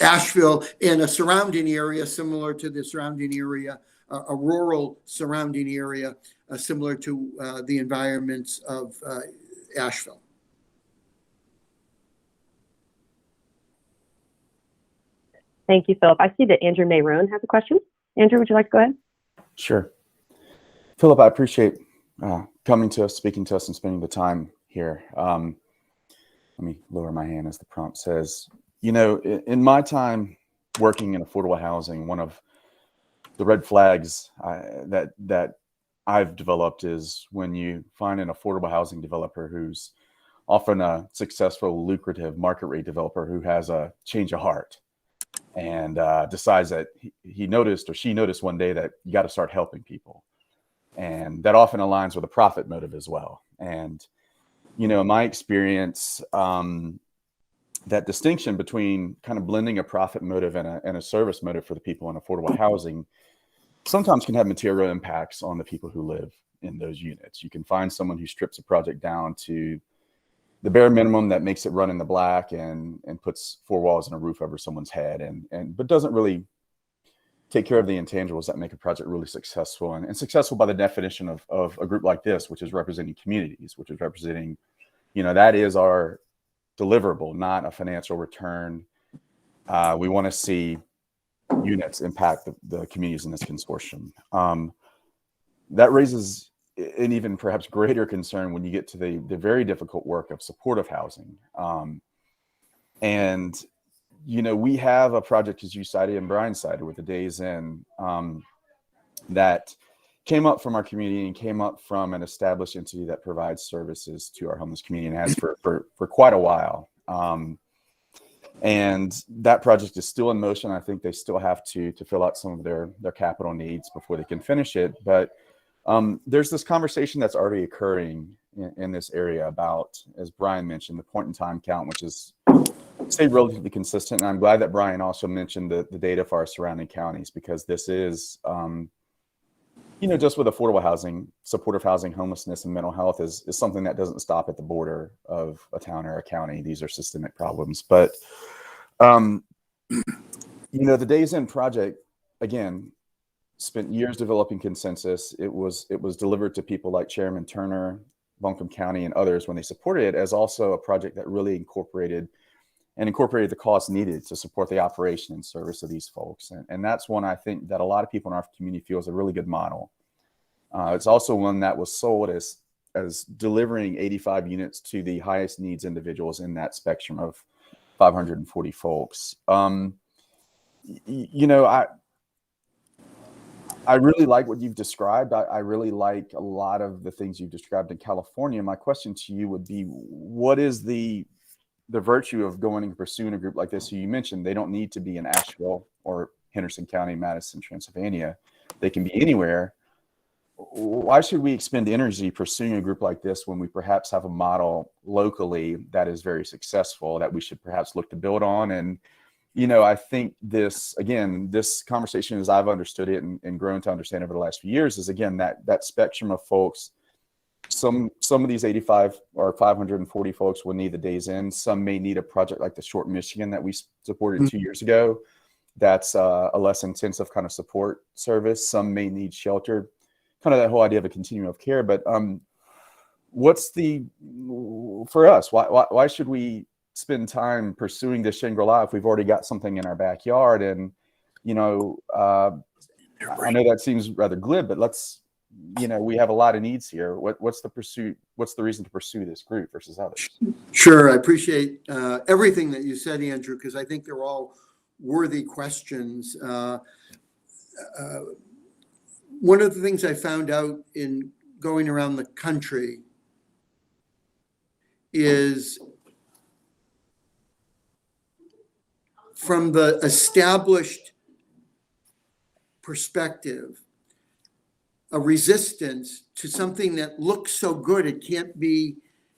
Asheville, and a surrounding area similar to the surrounding area, a rural surrounding area similar to the environments of Asheville. Thank you, Philip. I see that Andrew Mayrone has a question. Andrew, would you like to go ahead? Sure. Philip, I appreciate coming to us, speaking to us, and spending the time here. Let me lower my hand as the prompt says. You know, in my time working in affordable housing, one of the red flags that I've developed is when you find an affordable housing developer who's often a successful, lucrative market rate developer who has a change of heart and decides that he noticed or she noticed one day that you got to start helping people. And that often aligns with a profit motive as well. And, you know, in my experience, that distinction between kind of blending a profit motive and a service motive for the people in affordable housing sometimes can have material impacts on the people who live in those units. You can find someone who strips a project down to the bare minimum that makes it run in the black and puts four walls and a roof over someone's head but doesn't really take care of the intangibles that make a project really successful and successful by the definition of a group like this, which is representing communities, which is representing, you know, that is our deliverable, not a financial return. We want to see units impact the communities in this consortium. That raises an even perhaps greater concern when you get to the very difficult work of supportive housing. And, you know, we have a project, as you cited and Brian cited, with the Days Inn, that came up from our community and came up from an established entity that provides services to our homeless community and has for quite a while. And that project is still in motion. I think they still have to fill out some of their capital needs before they can finish it. But there's this conversation that's already occurring in this area about, as Brian mentioned, the point in time count, which is stayed relatively consistent. And I'm glad that Brian also mentioned the data for our surrounding counties, because this is, you know, just with affordable housing, supportive housing, homelessness, and mental health is something that doesn't stop at the border of a town or a county. These are systemic problems. But, you know, the Days Inn project, again, spent years developing consensus. It was delivered to people like Chairman Turner, Buncombe County, and others when they supported it, as also a project that really incorporated the costs needed to support the operation and service of these folks. And that's one I think that a lot of people in our community feel is a really good model. It's also one that was sold as delivering 85 units to the highest needs individuals in that spectrum of 540 folks. you know, I really like what you've described. I really like a lot of the things you've described in California. My question to you would be, what is the virtue of going and pursuing a group like this? So you mentioned they don't need to be in Asheville or Henderson County, Madison, Transylvania. They can be anywhere. Why should we expend energy pursuing a group like this when we perhaps have a model locally that is very successful that we should perhaps look to build on? And you know, I think this conversation, as I've understood it and grown to understand over the last few years, is again that spectrum of folks. Some of these 85 or 540 folks will need the days in. Some may need a project like the Short Michigan that we supported 2 years ago. That's a less intensive kind of support service. Some may need shelter, kind of that whole idea of a continuum of care. But what's for us? Why should we spend time pursuing this Shangri-La if we've already got something in our backyard? And you know, I know that seems rather glib, but we have a lot of needs here. What's the pursuit? What's the reason to pursue this group versus others? Sure, I appreciate everything that you said, Andrew, because I think they're all worthy questions. One of the things I found out in going around the country is, from the established perspective, a resistance to something that looks so good it can't be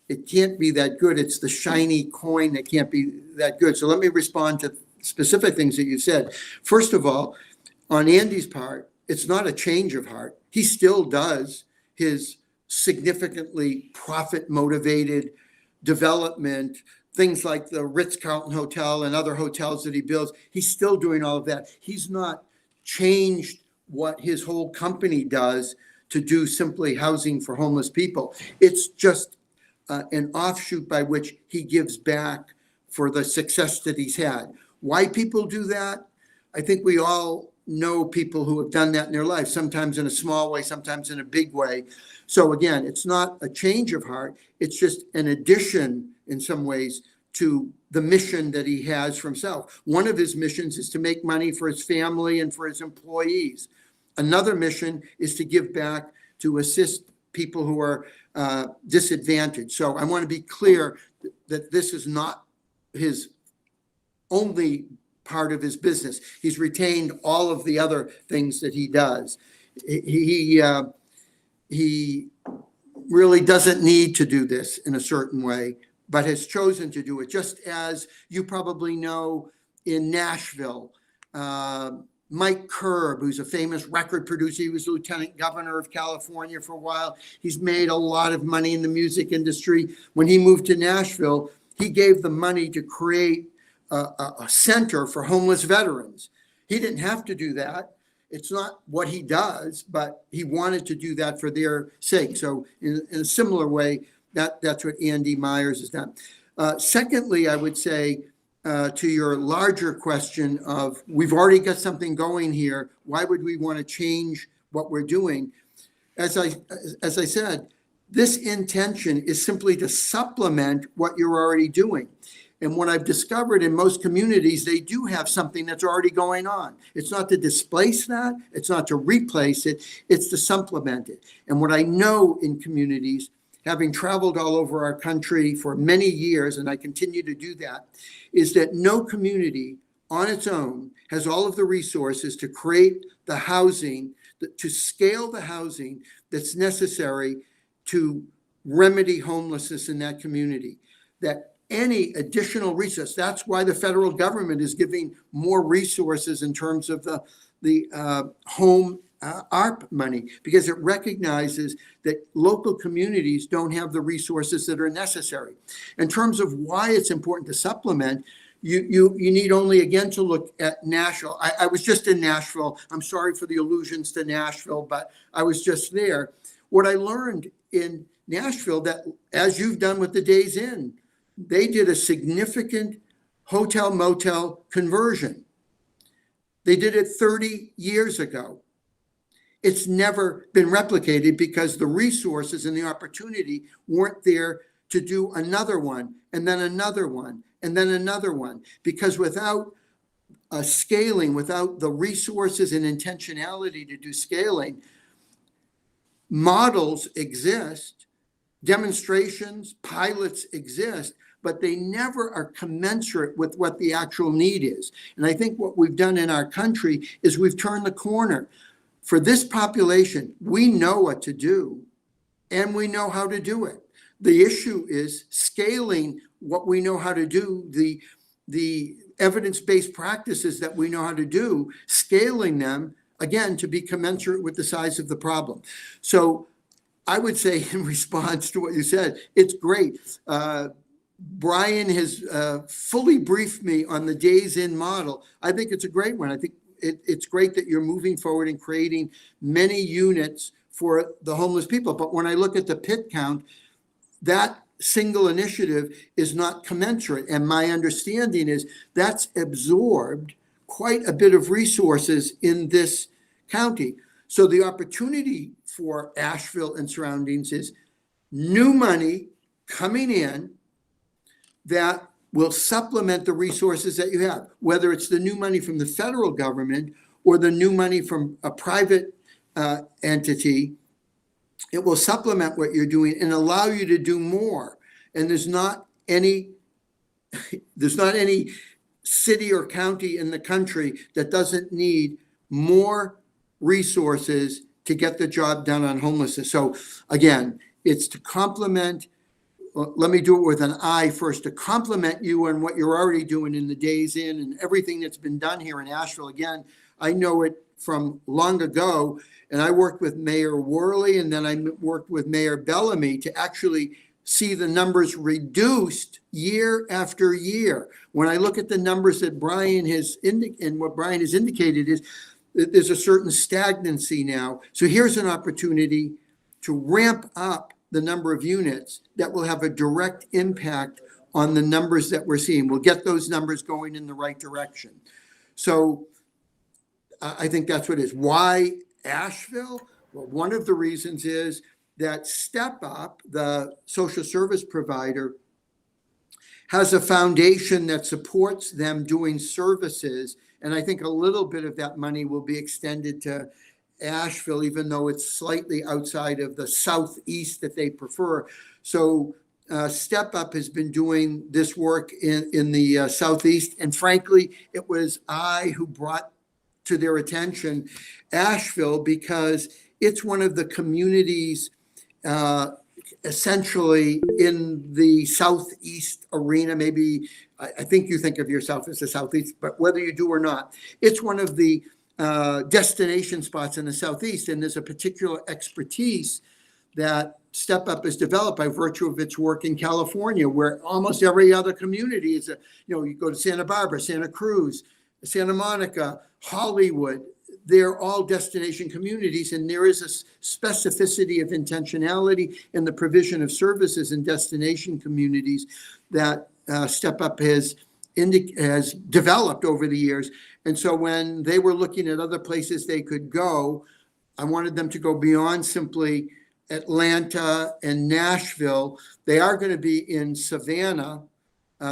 that good. It's the shiny coin that can't be that good. So let me respond to specific things that you said. First of all, on Andy's part, it's not a change of heart. He still does his significantly profit motivated development, things like the Ritz-Carlton Hotel and other hotels that he builds. He's still doing all of that. He's not changed what his whole company does to do simply housing for homeless people. It's just an offshoot by which he gives back for the success that he's had. Why people do that? I think we all know people who have done that in their life, sometimes in a small way, sometimes in a big way. So again, it's not a change of heart. It's just an addition in some ways to the mission that he has for himself. One of his missions is to make money for his family and for his employees. Another mission is to give back to assist people who are disadvantaged. So I want to be clear that this is not his only part of his business. He's retained all of the other things that he does. He really doesn't need to do this in a certain way, but has chosen to do it. Just as you probably know, in Nashville, Mike Curb, who's a famous record producer, he was lieutenant governor of California for a while. He's made a lot of money in the music industry. When he moved to Nashville, he gave the money to create a center for homeless veterans. He didn't have to do that. It's not what he does, but he wanted to do that for their sake. So in a similar way, that's what Andy Myers has done. Secondly, I would say, to your larger question of, we've already got something going here, why would we want to change what we're doing? As I said, this intention is simply to supplement what you're already doing. And what I've discovered in most communities, they do have something that's already going on. It's not to displace that, it's not to replace it, it's to supplement it. And what I know in communities, having traveled all over our country for many years, and I continue to do that, is that no community on its own has all of the resources to create the housing, to scale the housing that's necessary to remedy homelessness in that community. That any additional resource, that's why the federal government is giving more resources in terms of the home ARP money, because it recognizes that local communities don't have the resources that are necessary. In terms of why it's important to supplement, you need only again to look at Nashville. I was just in Nashville. I'm sorry for the allusions to Nashville, but I was just there. What I learned in Nashville, that as you've done with the Days Inn, they did a significant hotel motel conversion. They did it 30 years ago. It's never been replicated because the resources and the opportunity weren't there to do another one, and then another one, and then another one. Because without scaling, without the resources and intentionality to do scaling. Models exist, demonstrations, pilots exist, but they never are commensurate with what the actual need is. And I think what we've done in our country is we've turned the corner. For this population, we know what to do and we know how to do it. The issue is scaling what we know how to do, the evidence-based practices that we know how to do, scaling them, again, to be commensurate with the size of the problem. So I would say, in response to what you said, it's great. Brian has fully briefed me on the days in model. I think it's a great one. I think it's great that you're moving forward and creating many units for the homeless people. But when I look at the pit count, that single initiative is not commensurate. And my understanding is that's absorbed quite a bit of resources in this county. So the opportunity for Asheville and surroundings is new money coming in that will supplement the resources that you have, whether it's the new money from the federal government or the new money from a private entity. It will supplement what you're doing and allow you to do more. And there's not any city or county in the country that doesn't need more resources to get the job done on homelessness. So again, it's to complement. Let me do it with an I first, to compliment you on what you're already doing in the days in and everything that's been done here in Asheville. Again, I know it from long ago, and I worked with Mayor Worley, and then I worked with Mayor Bellamy to actually see the numbers reduced year after year. When I look at the numbers that Brian has and what Brian has indicated is that there's a certain stagnancy now. So here's an opportunity to ramp up the number of units that will have a direct impact on the numbers that we're seeing. We'll get those numbers going in the right direction. So I think that's what it is. Why Asheville? Well, one of the reasons is that Step Up, the social service provider, has a foundation that supports them doing services. And I think a little bit of that money will be extended to Asheville, even though it's slightly outside of the southeast that they prefer. So Step Up has been doing this work in the southeast. And frankly, it was I who brought to their attention Asheville, because it's one of the communities essentially in the southeast arena. Maybe I think you think of yourself as the southeast, but whether you do or not, it's one of the destination spots in the southeast. And there's a particular expertise that Step Up has developed by virtue of its work in California, where almost every other community is you go to Santa Barbara, Santa Cruz, Santa Monica, Hollywood. They're all destination communities, and there is a specificity of intentionality in the provision of services in destination communities that Step Up has developed over the years. And so when they were looking at other places they could go, I wanted them to go beyond simply Atlanta and Nashville. They are going to be in Savannah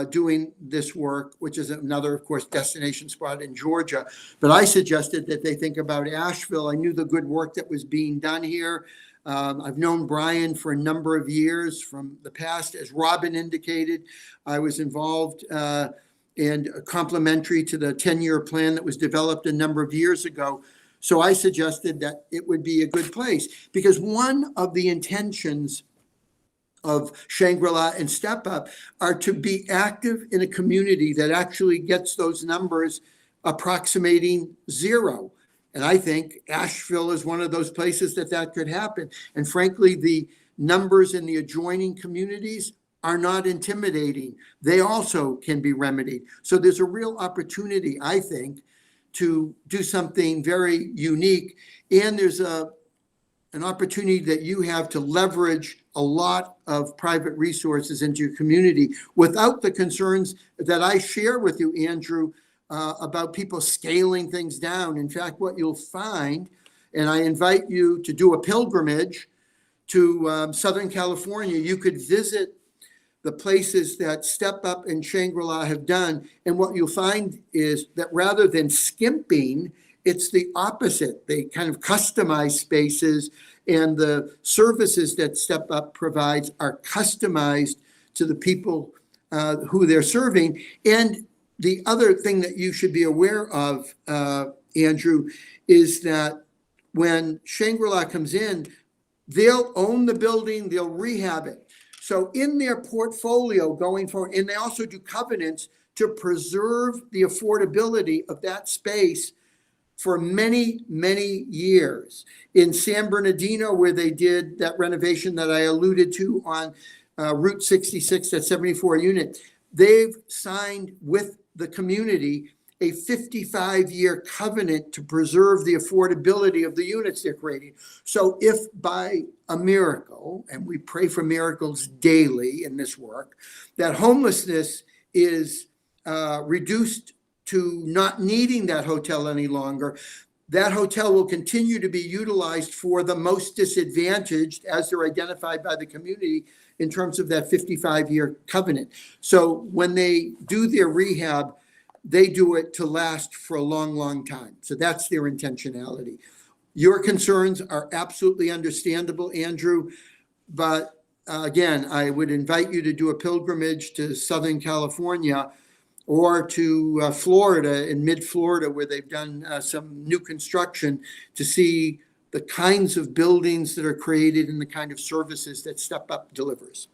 doing this work, which is another, of course, destination spot in Georgia. But I suggested that they think about Asheville. I knew the good work that was being done here. I've known Brian for a number of years from the past. As Robin indicated, I was involved and complementary to the 10-year plan that was developed a number of years ago. So I suggested that it would be a good place, because one of the intentions of Shangri-La and Step Up are to be active in a community that actually gets those numbers approximating zero. And I think Asheville is one of those places that could happen. And frankly, the numbers in the adjoining communities are not intimidating. They also can be remedied. So there's a real opportunity, I think, to do something very unique. And there's an opportunity that you have to leverage a lot of private resources into your community without the concerns that I share with you, Andrew, about people scaling things down. In fact, what you'll find, and I invite you to do a pilgrimage to Southern California, you could visit the places that Step Up and Shangri-La have done. And what you'll find is that rather than skimping, it's the opposite. They kind of customize spaces, and the services that Step Up provides are customized to the people who they're serving. And the other thing that you should be aware of, Andrew, is that when Shangri-La comes in, they'll own the building, they'll rehab it. So in their portfolio going forward, and they also do covenants to preserve the affordability of that space for many, many years. In San Bernardino, where they did that renovation that I alluded to on Route 66, that 74 unit, they've signed with the community a 55-year covenant to preserve the affordability of the units they're creating. So if by a miracle, and we pray for miracles daily in this work, that homelessness is reduced to not needing that hotel any longer, that hotel will continue to be utilized for the most disadvantaged as they're identified by the community in terms of that 55-year covenant. So when they do their rehab, they do it to last for a long, long time. So that's their intentionality. Your concerns are absolutely understandable, Andrew. But again, I would invite you to do a pilgrimage to Southern California or to Florida, in mid-Florida, where they've done some new construction, to see the kinds of buildings that are created and the kind of services that Step Up delivers.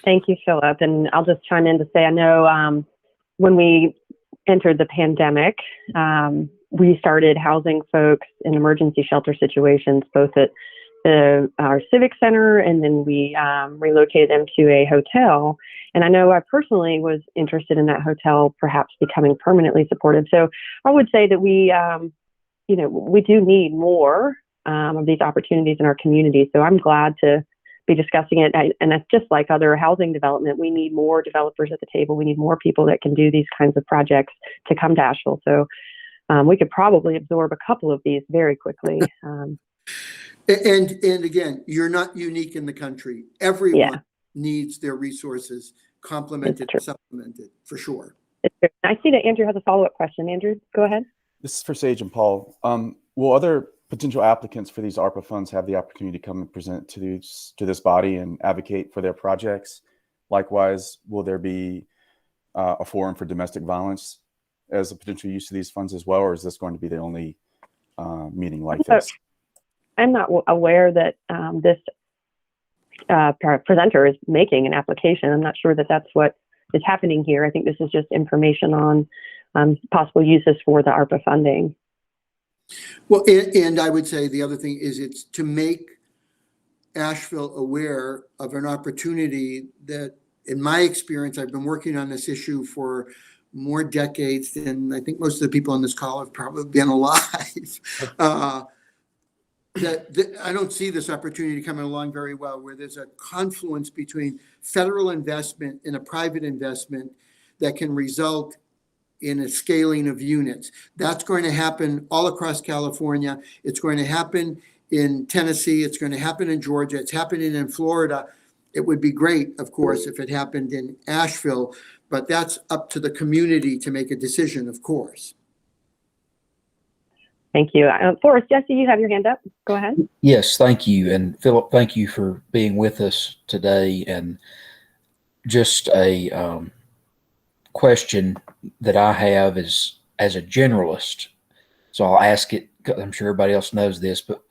Thank you, Philip. And I'll just chime in to say, I know when we entered the pandemic, we started housing folks in emergency shelter situations, both at our civic center, and then we relocated them to a hotel. And I know I personally was interested in that hotel perhaps becoming permanently supportive. So I would say that we do need more of these opportunities in our community. So I'm glad to be discussing it. And that's just like other housing development. We need more developers at the table. We need more people that can do these kinds of projects to come to Asheville. So we could probably absorb a couple of these very quickly. And again, you're not unique in the country. Everyone needs their resources complemented and supplemented, for sure. I see that Andrew has a follow-up question. Andrew, go ahead. This is for Sage and Paul. Will other potential applicants for these ARPA funds have the opportunity to come and present to this body and advocate for their projects? Likewise, will there be a forum for domestic violence as a potential use of these funds as well, or is this going to be the only meeting like this? I'm not aware that this presenter is making an application. I'm not sure that that's what is happening here. I think this is just information on possible uses for the ARPA funding. Well, and I would say the other thing is it's to make Asheville aware of an opportunity that, in my experience, I've been working on this issue for more decades than I think most of the people on this call have probably been alive. That I don't see this opportunity coming along very well, where there's a confluence between federal investment and a private investment that can result in a scaling of units. That's going to happen all across California. It's going to happen in Tennessee. It's going to happen in Georgia. It's happening in Florida. It would be great, of course, if it happened in Asheville, but that's up to the community to make a decision, of course. Thank you. Forrest, Jesse, you have your hand up. Go ahead. Yes, thank you. And Philip, thank you for being with us today. And just a question that I have is, as a generalist, so I'll ask it, because I'm sure everybody else knows this, but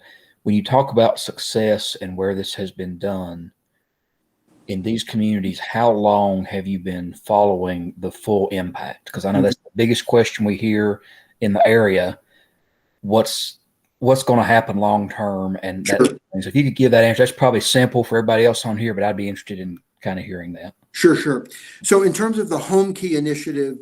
when you talk about success and where this has been done in these communities, how long have you been following the full impact? Because I know that's the biggest question we hear in the area. What's going to happen long term? And that, so if you could give that answer, that's probably simple for everybody else on here, but I'd be interested in kind of hearing that. Sure. So in terms of the Home Key Initiative,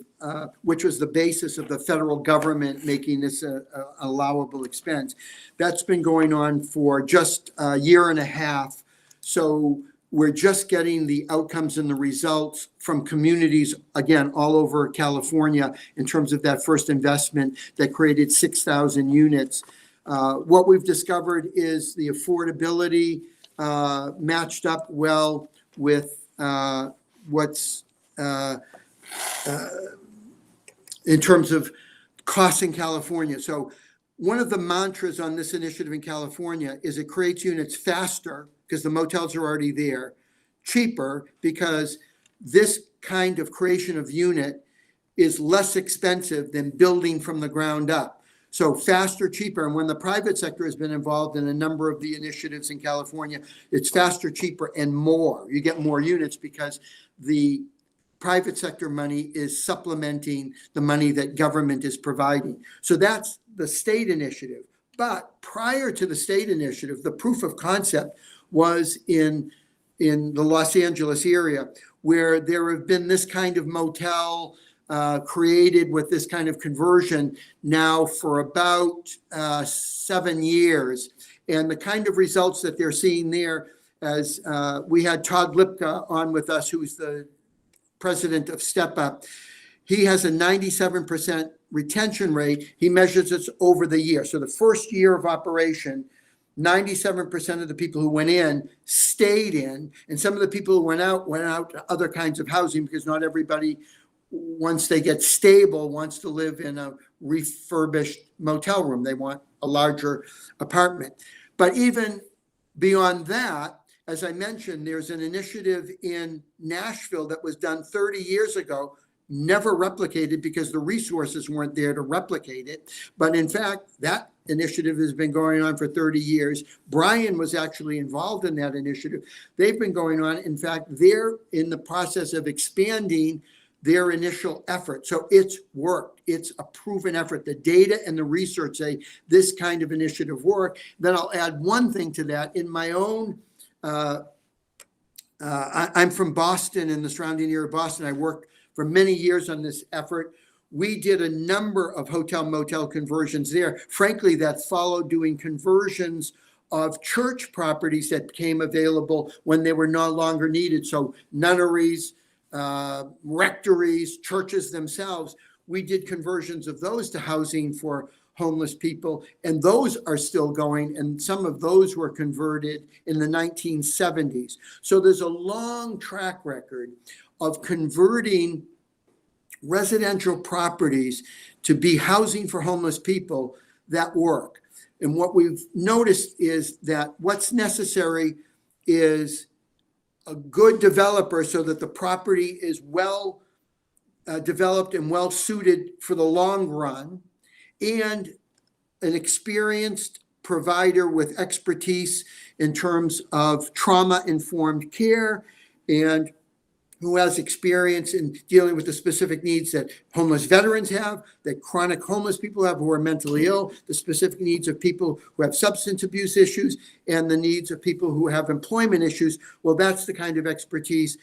which was the basis of the federal government making this a allowable expense, that's been going on for just a year and a half. So we're just getting the outcomes and the results from communities, again, all over California in terms of that first investment that created 6,000 units. What we've discovered is the affordability matched up well with what's in terms of costs in California. So one of the mantras on this initiative in California is it creates units faster because the motels are already there, cheaper because this kind of creation of unit is less expensive than building from the ground up. So faster, cheaper. And when the private sector has been involved in a number of the initiatives in California, it's faster, cheaper, and more. You get more units because the private sector money is supplementing the money that government is providing. So that's the state initiative. But prior to the state initiative, the proof of concept was in the Los Angeles area, where there have been this kind of motel created with this kind of conversion now for about 7 years. And the kind of results that they're seeing there, as we had Todd Lipka on with us, who's the president of Step Up. He has a 97% retention rate. He measures it over the year. So the first year of operation, 97% of the people who went in stayed in, and some of the people who went out to other kinds of housing, because not everybody, once they get stable, wants to live in a refurbished motel room. They want a larger apartment. But even beyond that, as I mentioned, there's an initiative in Nashville that was done 30 years ago, never replicated because the resources weren't there to replicate it. But in fact, that initiative has been going on for 30 years. Brian was actually involved in that initiative. They've been going on. In fact, they're in the process of expanding their initial effort. So it's worked. It's a proven effort. The data and the research say this kind of initiative work. Then I'll add one thing to that. In my own I'm from Boston and the surrounding area of Boston. I worked for many years on this effort. We did a number of hotel motel conversions there. Frankly, that followed doing conversions of church properties that became available when they were no longer needed. So nunneries, rectories, churches themselves, we did conversions of those to housing for homeless people, and those are still going, and some of those were converted in the 1970s. So there's a long track record of converting residential properties to be housing for homeless people that work. And what we've noticed is that what's necessary is a good developer so that the property is well developed and well suited for the long run, and an experienced provider with expertise in terms of trauma-informed care and who has experience in dealing with the specific needs that homeless veterans have, that chronic homeless people have who are mentally ill, the specific needs of people who have substance abuse issues, and the needs of people who have employment issues. Well, that's the kind of expertise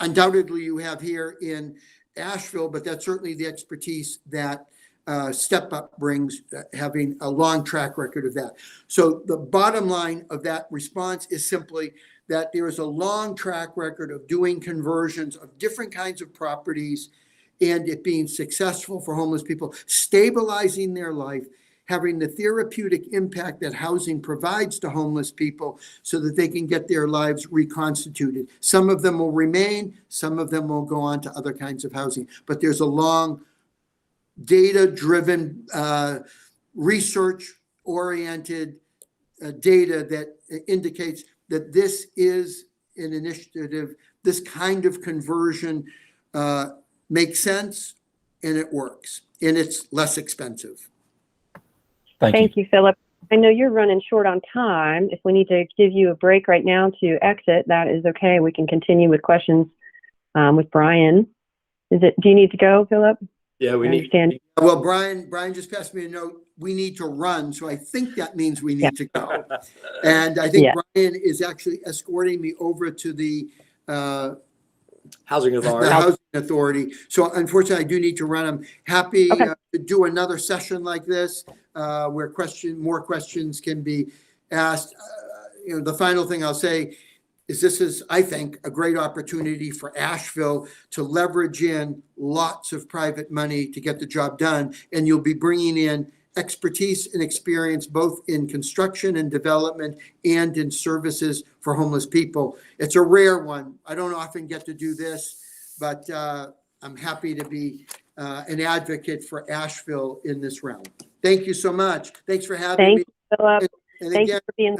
undoubtedly you have here in Asheville, but that's certainly the expertise that Step Up brings, having a long track record of that. So the bottom line of that response is simply that there is a long track record of doing conversions of different kinds of properties and it being successful for homeless people, stabilizing their life, having the therapeutic impact that housing provides to homeless people so that they can get their lives reconstituted. Some of them will remain, some of them will go on to other kinds of housing, but there's a long data-driven, research-oriented data that indicates that this is an initiative, this kind of conversion makes sense and it works and it's less expensive. Thank you, Philip. I know you're running short on time. If we need to give you a break right now to exit, that is okay. We can continue with questions with Brian. Do you need to go, Philip? Yeah, we understand. Well, Brian just passed me a note. We need to run. So I think that means we need to go. And I think Brian is actually escorting me over to the Housing Authority. The Housing Authority. So unfortunately, I do need to run. I'm happy to do another session like this where more questions can be asked. The final thing I'll say is this is, I think, a great opportunity for Asheville to leverage in lots of private money to get the job done. And you'll be bringing in expertise and experience both in construction and development and in services for homeless people. It's a rare one. I don't often get to do this, but I'm happy to be an advocate for Asheville in this realm. Thank you so much. Thanks for having me. Thank you, Philip. And Thank you again, for being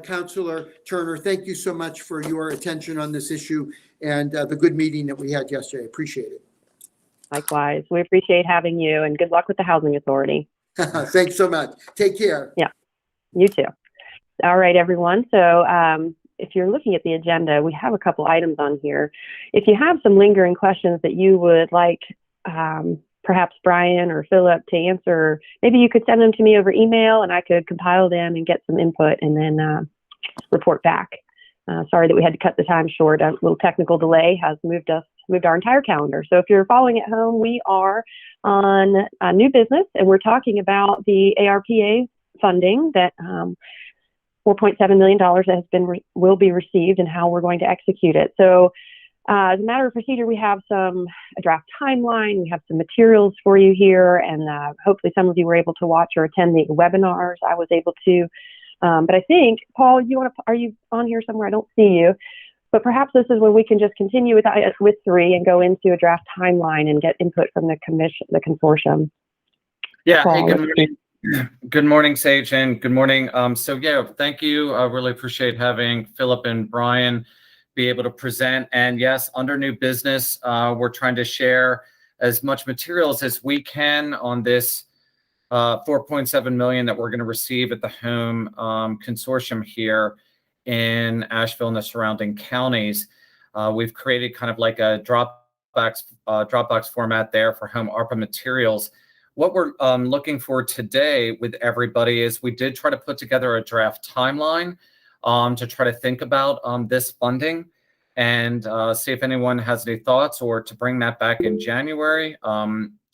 Councilor Turner, thank you so much for your attention on this issue and the good meeting that we had yesterday. Appreciate it. Likewise. We appreciate having you, and good luck with the Housing Authority. Thanks so much. Take care. Yeah, you too. All right, everyone. So if you're looking at the agenda, we have a couple items on here. If you have some lingering questions that you would like perhaps Brian or Philip to answer, maybe you could send them to me over email and I could compile them and get some input and then report back. Sorry that we had to cut the time short. A little technical delay has moved our entire calendar. So if you're following at home, we are on new business and we're talking about the ARPA funding that $4.7 million that will be received and how we're going to execute it. So as a matter of procedure, we have a draft timeline. We have some materials for you here, and hopefully some of you were able to watch or attend the webinars. I was able to, but I think, Paul, are you on here somewhere? I don't see you, but perhaps this is when we can just continue with 3 and go into a draft timeline and get input from the consortium. Yeah. Paul, hey, good morning. Good morning, Sage, and good morning. So yeah, thank you. I really appreciate having Philip and Brian be able to present. And yes, under new business, we're trying to share as much materials as we can on this $4.7 million that we're going to receive at the home consortium here in Asheville and the surrounding counties. We've created kind of like a Dropbox format there for home ARPA materials. What we're looking for today with everybody is we did try to put together a draft timeline to try to think about this funding and see if anyone has any thoughts or to bring that back in January,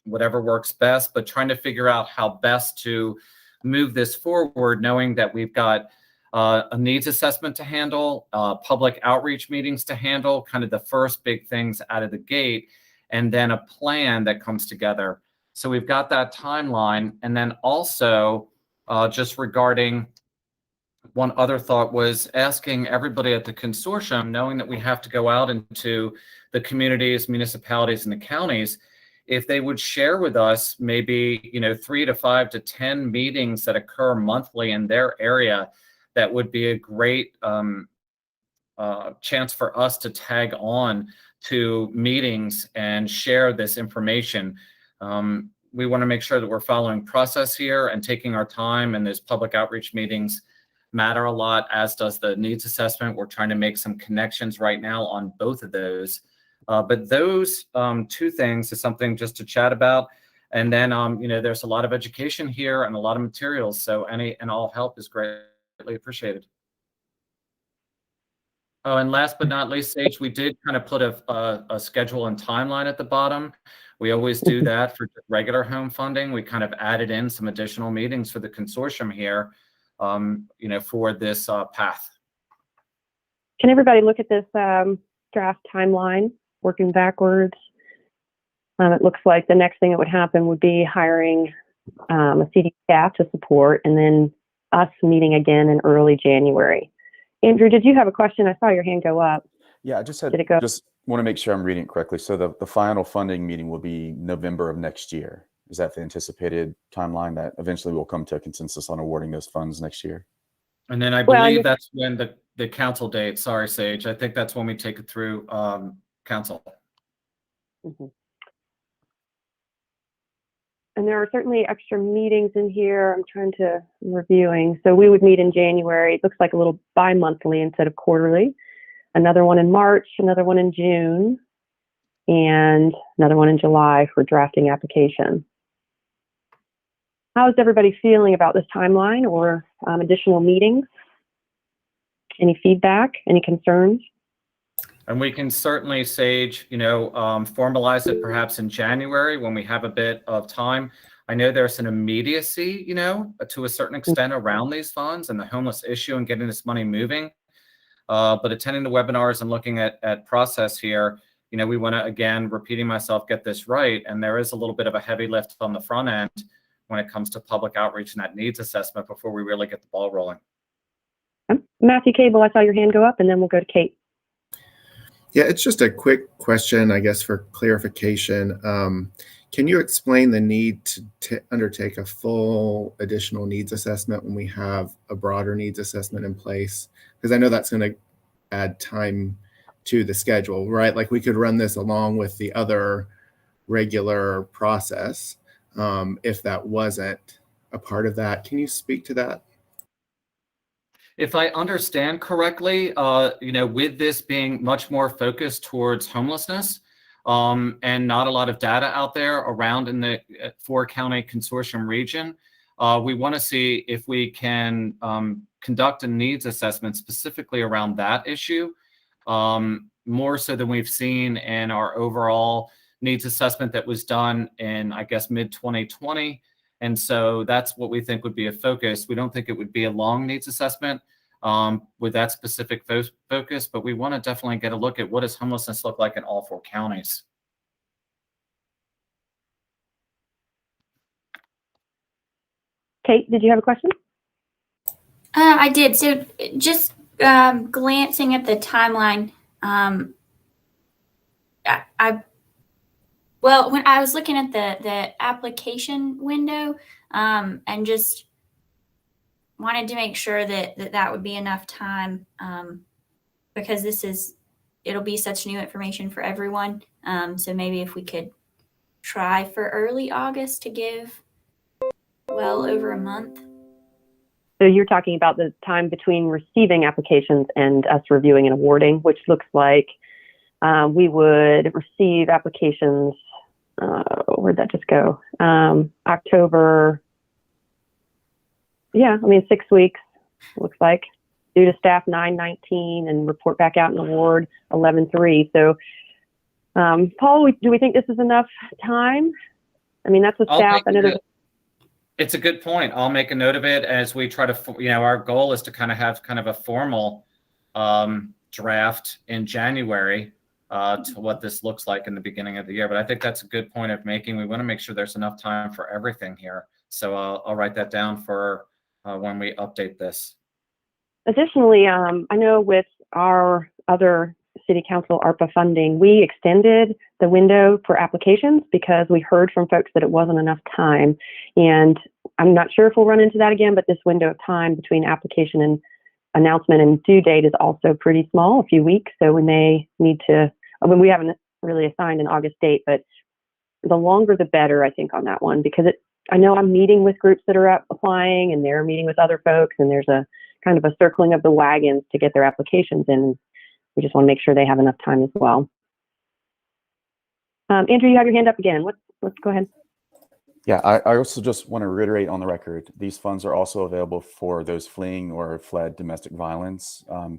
whatever works best, but trying to figure out how best to move this forward, knowing that we've got a needs assessment to handle, public outreach meetings to handle, kind of the first big things out of the gate, and then a plan that comes together. So we've got that timeline. And then also just regarding one other thought was asking everybody at the consortium, knowing that we have to go out into the communities, municipalities, and the counties, if they would share with us maybe 3 to 5 to 10 meetings that occur monthly in their area, that would be a great chance for us to tag on to meetings and share this information. We want to make sure that we're following process here and taking our time, and those public outreach meetings matter a lot, as does the needs assessment. We're trying to make some connections right now on both of those. But those 2 things is something just to chat about. And then, there's a lot of education here and a lot of materials. So any and all help is greatly appreciated. Oh, and last but not least, Sage, we did kind of put a schedule and timeline at the bottom. We always do that for regular home funding. We kind of added in some additional meetings for the consortium here, for this path. Can everybody look at this draft timeline, working backwards? It looks like the next thing that would happen would be hiring a CD staff to support, and then us meeting again in early January. Andrew, did you have a question? I saw your hand go up. Yeah, I just want to make sure I'm reading it correctly. So the final funding meeting will be November of next year. Is that the anticipated timeline, that eventually we'll come to a consensus on awarding those funds next year? And then I believe that's when the council date, sorry, Sage, I think that's when we take it through council. Mm-hmm. And there are certainly extra meetings in here. I'm reviewing. So we would meet in January. It looks like a little bi-monthly instead of quarterly. Another one in March, another one in June, and another one in July for drafting application. How is everybody feeling about this timeline or additional meetings? Any feedback, any concerns? And we can certainly, Sage, formalize it perhaps in January when we have a bit of time. I know there's an immediacy, to a certain extent around these funds and the homeless issue and getting this money moving. But attending the webinars and looking at process here, we want to, again, repeating myself, get this right. And there is a little bit of a heavy lift on the front end when it comes to public outreach and that needs assessment before we really get the ball rolling. Matthew Cable, I saw your hand go up, and then we'll go to Kate. Yeah, it's just a quick question, I guess, for clarification. Can you explain the need to undertake a full additional needs assessment when we have a broader needs assessment in place? Because I know that's going to add time to the schedule, right? Like we could run this along with the other regular process if that wasn't a part of that. Can you speak to that? If I understand correctly, with this being much more focused towards homelessness and not a lot of data out there around in the 4-county consortium region, we want to see if we can conduct a needs assessment specifically around that issue, more so than we've seen in our overall needs assessment that was done in, I guess, mid-2020. And so that's what we think would be a focus. We don't think it would be a long needs assessment with that specific focus, but we want to definitely get a look at what does homelessness look like in all 4 counties. Kate, did you have a question? I did. So just glancing at the timeline, well, when I was looking at the application window and just wanted to make sure that would be enough time because it'll be such new information for everyone. So maybe if we could try for early August to give well over a month. So you're talking about the time between receiving applications and us reviewing and awarding, which looks like we would receive applications. Where'd that just go? October. Yeah, 6 weeks, looks like. Due to staff 9/19 and report back out and award 11/3. So, Paul, do we think this is enough time? That's with staff. I know it's a good point. I'll make a note of it as we try to, our goal is to kind of have kind of a formal draft in January to what this looks like in the beginning of the year. But I think that's a good point of making. We want to make sure there's enough time for everything here. So I'll write that down for when we update this. Additionally, I know with our other City Council ARPA funding, we extended the window for applications because we heard from folks that it wasn't enough time. And I'm not sure if we'll run into that again, but this window of time between application and announcement and due date is also pretty small, a few weeks. So we may need to, we haven't really assigned an August date, but the longer the better, I think, on that one, because I know I'm meeting with groups that are applying and they're meeting with other folks, and there's a kind of a circling of the wagons to get their applications in. We just want to make sure they have enough time as well. Andrew, you have your hand up again. Let's go ahead. Yeah, I also just want to reiterate on the record, these funds are also available for those fleeing or fled domestic violence. I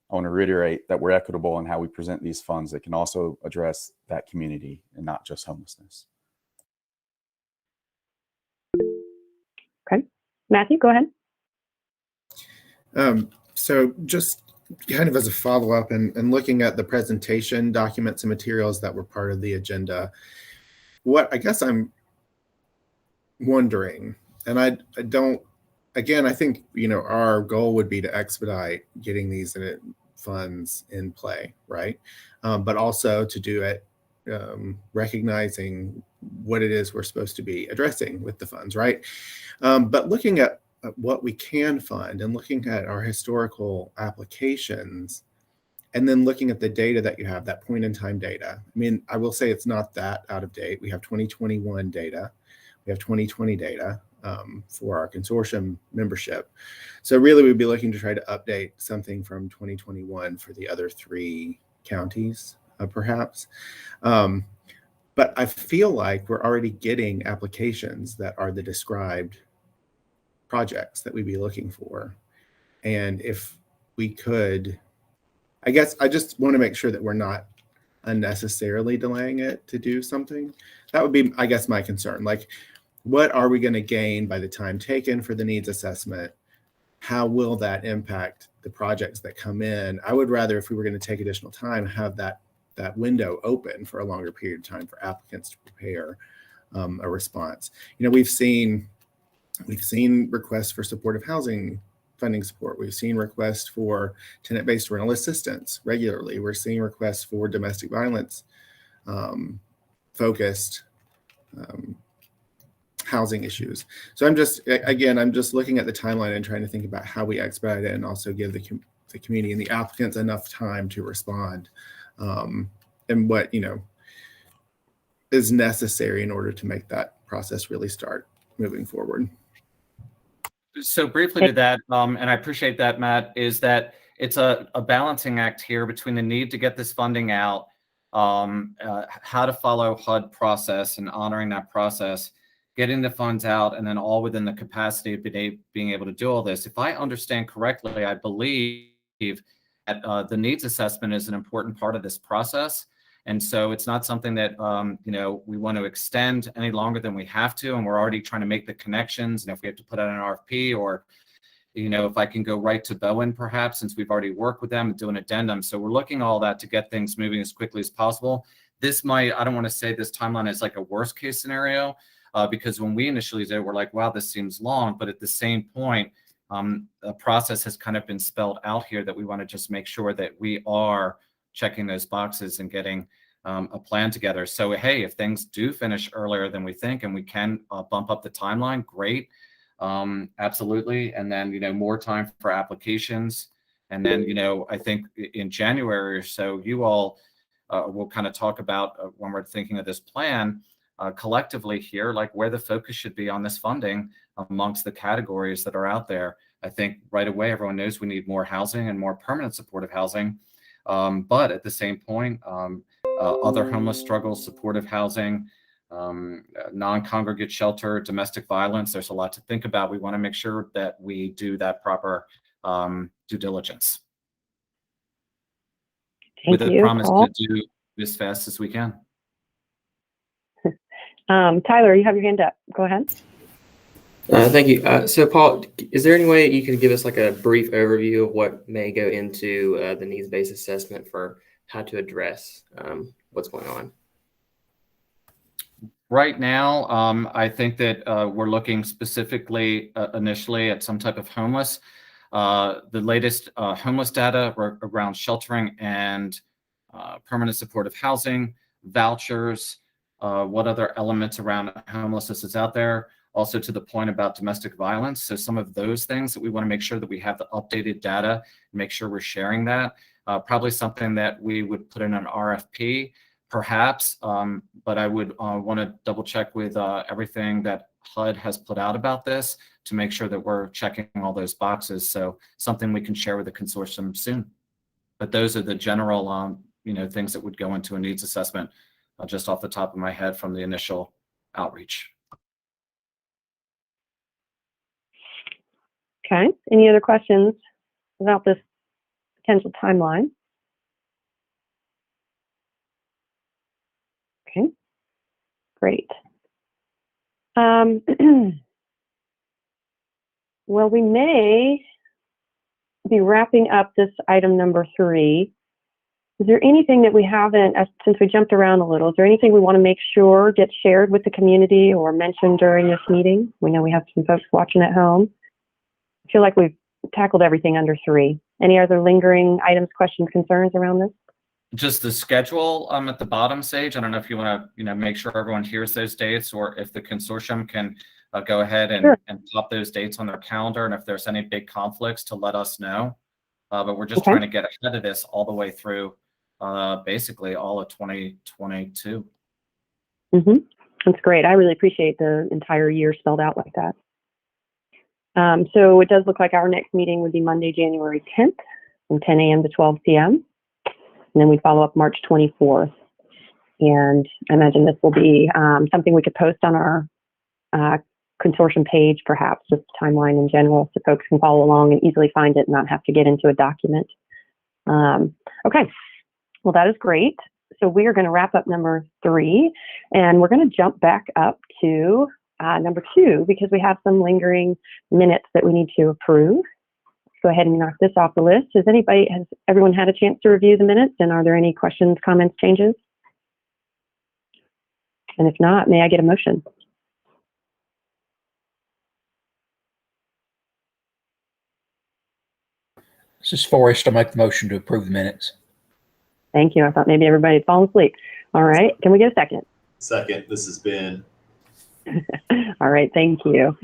want to reiterate that we're equitable in how we present these funds that can also address that community and not just homelessness. Okay. Matthew, go ahead. So just kind of as a follow-up and looking at the presentation documents and materials that were part of the agenda, what I guess I'm wondering, and I think, our goal would be to expedite getting these funds in play, right? But also to do it recognizing what it is we're supposed to be addressing with the funds, right? But looking at what we can fund and looking at our historical applications and then looking at the data that you have, that point in time data. I will say it's not that out of date. We have 2021 data. We have 2020 data for our consortium membership. So really we'd be looking to try to update something from 2021 for the other 3 counties, perhaps. But I feel like we're already getting applications that are the described projects that we'd be looking for. And if we could, I guess I just want to make sure that we're not unnecessarily delaying it to do something. That would be, I guess, my concern. Like, what are we going to gain by the time taken for the needs assessment? How will that impact the projects that come in? I would rather, if we were going to take additional time, have that window open for a longer period of time for applicants to prepare a response. You know, we've seen requests for supportive housing funding support. We've seen requests for tenant-based rental assistance regularly. We're seeing requests for domestic violence focused housing issues. So I'm just looking at the timeline and trying to think about how we expedite it and also give the community and the applicants enough time to respond, and what, you know, is necessary in order to make that process really start moving forward. So briefly to that, and I appreciate that, Matt, is that it's a balancing act here between the need to get this funding out, how to follow HUD process and honoring that process, getting the funds out, and then all within the capacity of being able to do all this. If I understand correctly, I believe that the needs assessment is an important part of this process. And so it's not something that, you know, we want to extend any longer than we have to. And we're already trying to make the connections. And if we have to put out an RFP, or, you know, if I can go right to Bowen, perhaps, since we've already worked with them and do an addendum. So we're looking at all that to get things moving as quickly as possible. This might, I don't want to say this timeline is like a worst case scenario, because when we initially did it, we're like, wow, this seems long. But at the same point, a process has kind of been spelled out here that we want to just make sure that we are checking those boxes and getting a plan together. So, hey, if things do finish earlier than we think and we can bump up the timeline, great. Absolutely. And then, you know, more time for applications. And then, you know, I think in January or so, you all will kind of talk about when we're thinking of this plan collectively here, like where the focus should be on this funding amongst the categories that are out there. I think right away, everyone knows we need more housing and more permanent supportive housing. But at the same point, other homeless struggles, supportive housing, non-congregate shelter, domestic violence, there's a lot to think about. We want to make sure that we do that proper due diligence. Thank with a you, promise Paul. to do as fast as we can. Tyler, you have your hand up. Go ahead. Thank you. So, Paul, is there any way you could give us like a brief overview of what may go into the needs-based assessment for how to address what's going on? Right now, I think that we're looking specifically initially at some type of homeless. The latest homeless data around sheltering and permanent supportive housing, vouchers, what other elements around homelessness is out there. Also to the point about domestic violence. So some of those things that we want to make sure that we have the updated data and make sure we're sharing that. Probably something that we would put in an RFP, perhaps, but I would want to double check with everything that HUD has put out about this to make sure that we're checking all those boxes. So something we can share with the consortium soon. But those are the general things that would go into a needs assessment just off the top of my head from the initial outreach. Okay. Any other questions about this potential timeline? Okay. Great. Well, we may be wrapping up this item number 3. Is there anything that we haven't, since we jumped around a little, is there anything we want to make sure gets shared with the community or mentioned during this meeting? We know we have some folks watching at home. I feel like we've tackled everything under 3. Any other lingering items, questions, concerns around this? Just the schedule at the bottom, Sage. I don't know if you want to make sure everyone hears those dates, or if the consortium can go ahead and, Sure. and pop those dates on their calendar, and if there's any big conflicts to let us know. But we're just Okay. trying to get ahead of this all the way through basically all of 2022. Mm-hmm. That's great. I really appreciate the entire year spelled out like that. So it does look like our next meeting would be Monday, January 10th from 10 a.m. to 12 p.m. And then we'd follow up March 24th. And I imagine this will be something we could post on our consortium page, perhaps, just the timeline in general, so folks can follow along and easily find it and not have to get into a document. Okay, well, that is great. So we are going to wrap up number 3, and we're going to jump back up to number 2, because we have some lingering minutes that we need to approve. Let's go ahead and knock this off the list. Has everyone had a chance to review the minutes, and are there any questions, comments, changes? And if not, may I get a motion? This is Forrest. I make the motion to approve the minutes. Thank you. I thought maybe everybody had fallen asleep. All right. Can we get a second? Second, this has been. All right. Thank you.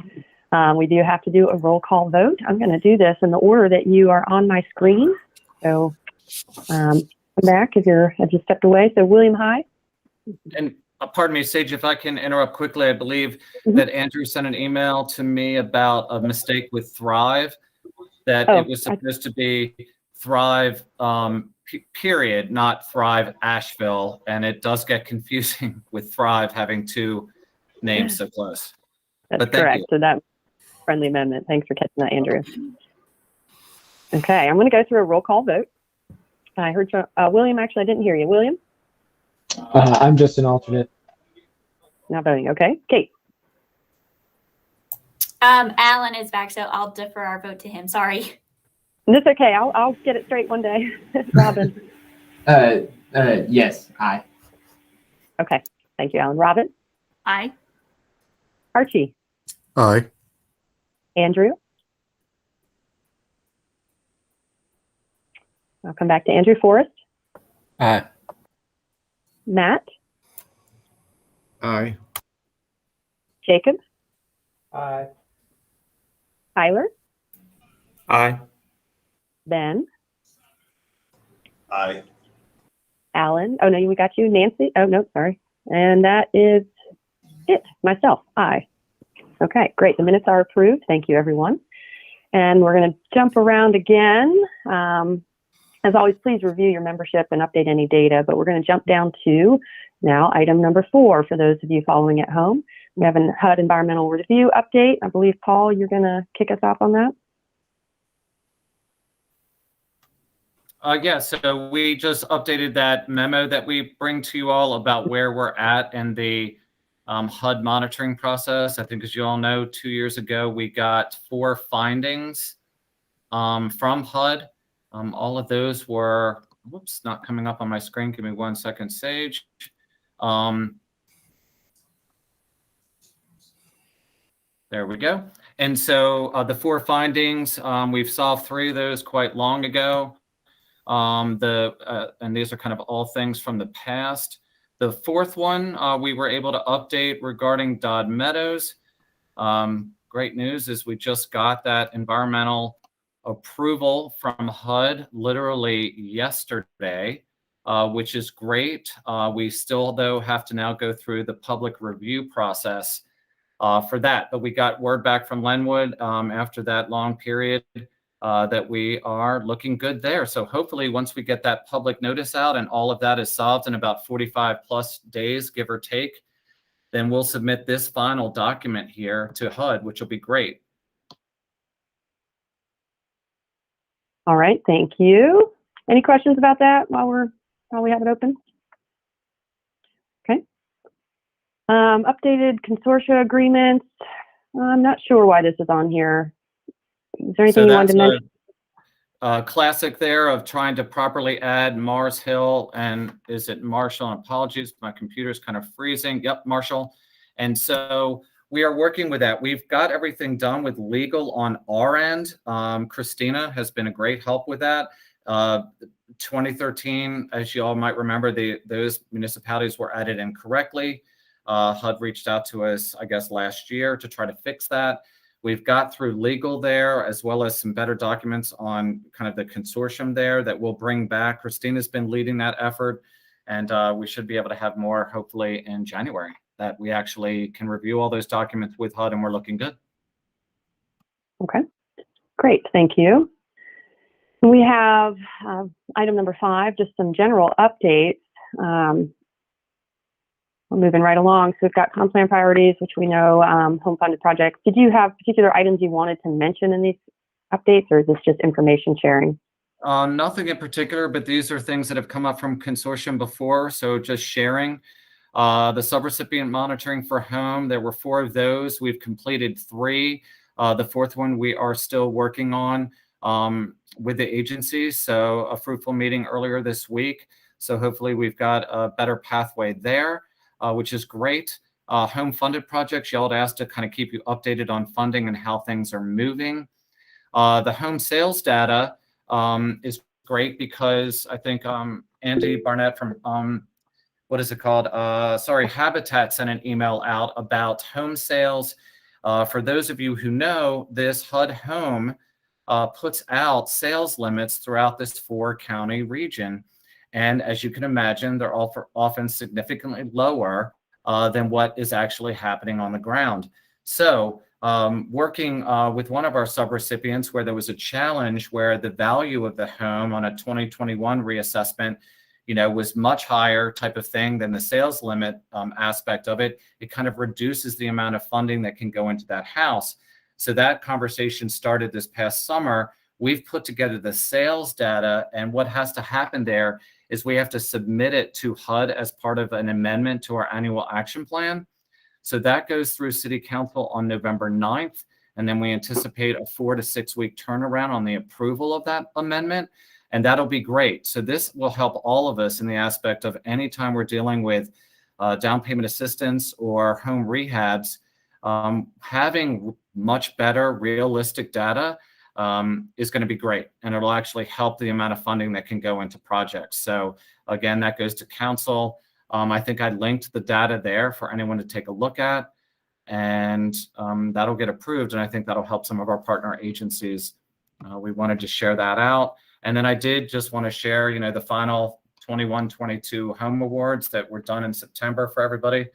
We do have to do a roll call vote. I'm going to do this in the order that you are on my screen. So come back if you stepped away. So William High. And pardon me, Sage, if I can interrupt quickly, I believe that Andrew sent an email to me about a mistake with Thrive, that it was supposed to be Thrive period, not Thrive Asheville. And it does get confusing with Thrive having two names so close. That's correct. So that friendly amendment. Thanks for catching that, Andrew. Okay, I'm going to go through a roll call vote. I heard William. Actually, I didn't hear you. William? I'm just an alternate. Not voting. Okay. Kate? Alan is back, so I'll defer our vote to him. Sorry. That's okay. I'll get it straight one day. Robin? Yes, aye. Okay. Thank you, Alan. Robin? Aye. Archie? Aye. Andrew? I'll come back to Andrew. Forrest? Aye. Matt? Aye. Jacob? Aye. Tyler? Aye. Ben? Aye. Alan? Oh, no, we got you. Nancy? Oh, no, sorry. And that is it. Myself. Aye. Okay, great. The minutes are approved. Thank you, everyone. And we're going to jump around again. As always, please review your membership and update any data, but we're going to jump down to now item number 4 for those of you following at home. We have a HUD environmental review update. I believe, Paul, you're going to kick us off on that. Yeah, so we just updated that memo that we bring to you all about where we're at in the HUD monitoring process. I think, as you all know, 2 years ago, we got 4 findings from HUD. All of those were, whoops, not coming up on my screen. Give me 1 second, Sage. There we go. And so the 4 findings, we've solved 3 of those quite long ago. And these are kind of all things from the past. The 4th one, we were able to update regarding Dodd Meadows. Great news is we just got that environmental approval from HUD literally yesterday, which is great. We still, though, have to now go through the public review process for that. But we got word back from Lenwood after that long period that we are looking good there. So hopefully once we get that public notice out and all of that is solved in about 45 plus days, give or take, then we'll submit this final document here to HUD, which will be great. All right, thank you. Any questions about that while we have it open? Okay. Updated consortia agreements. I'm not sure why this is on here. Is there anything you wanted to mention? A classic there of trying to properly add Mars Hill, and is it Marshall? And apologies, my computer's kind of freezing. Yep, Marshall. And so we are working with that. We've got everything done with legal on our end. Christina has been a great help with that. 2013, as you all might remember, those municipalities were added incorrectly. HUD reached out to us, I guess, last year to try to fix that. We've got through legal there, as well as some better documents on kind of the consortium there that we'll bring back. Christina's been leading that effort, and we should be able to have more, hopefully, in January, that we actually can review all those documents with HUD, and we're looking good. Okay, great, thank you. We have item number 5, just some general updates. We're moving right along. So we've got comp plan priorities, which we know, home funded projects. Did you have particular items you wanted to mention in these updates, or is this just information sharing? Nothing in particular, but these are things that have come up from consortium before. So just sharing. The subrecipient monitoring for home, there were 4 of those. We've completed 3. The 4th one we are still working on with the agency. So a fruitful meeting earlier this week. So hopefully we've got a better pathway there. which is great. Home funded projects, y'all had asked to kind of keep you updated on funding and how things are moving. The home sales data is great because I think Andy Barnett from what is it called? Habitat sent an email out about home sales. For those of you who know, this HUD Home puts out sales limits throughout this 4-county region. And as you can imagine, they're often significantly lower than what is actually happening on the ground. So working with one of our subrecipients where there was a challenge where the value of the home on a 2021 reassessment was much higher type of thing than the sales limit aspect of it, it kind of reduces the amount of funding that can go into that house. So that conversation started this past summer. We've put together the sales data, and what has to happen there is we have to submit it to HUD as part of an amendment to our annual action plan. So that goes through City Council on November 9th, and then we anticipate a 4 to 6 week turnaround on the approval of that amendment. And that'll be great. So this will help all of us in the aspect of anytime we're dealing with down payment assistance or home rehabs, having much better realistic data is going to be great. And it'll actually help the amount of funding that can go into projects. So again, that goes to council. I think I linked the data there for anyone to take a look at, and that'll get approved. And I think that'll help some of our partner agencies. We wanted to share that out. And then I did just want to share, the final 21-22 home awards that were done in September for everybody.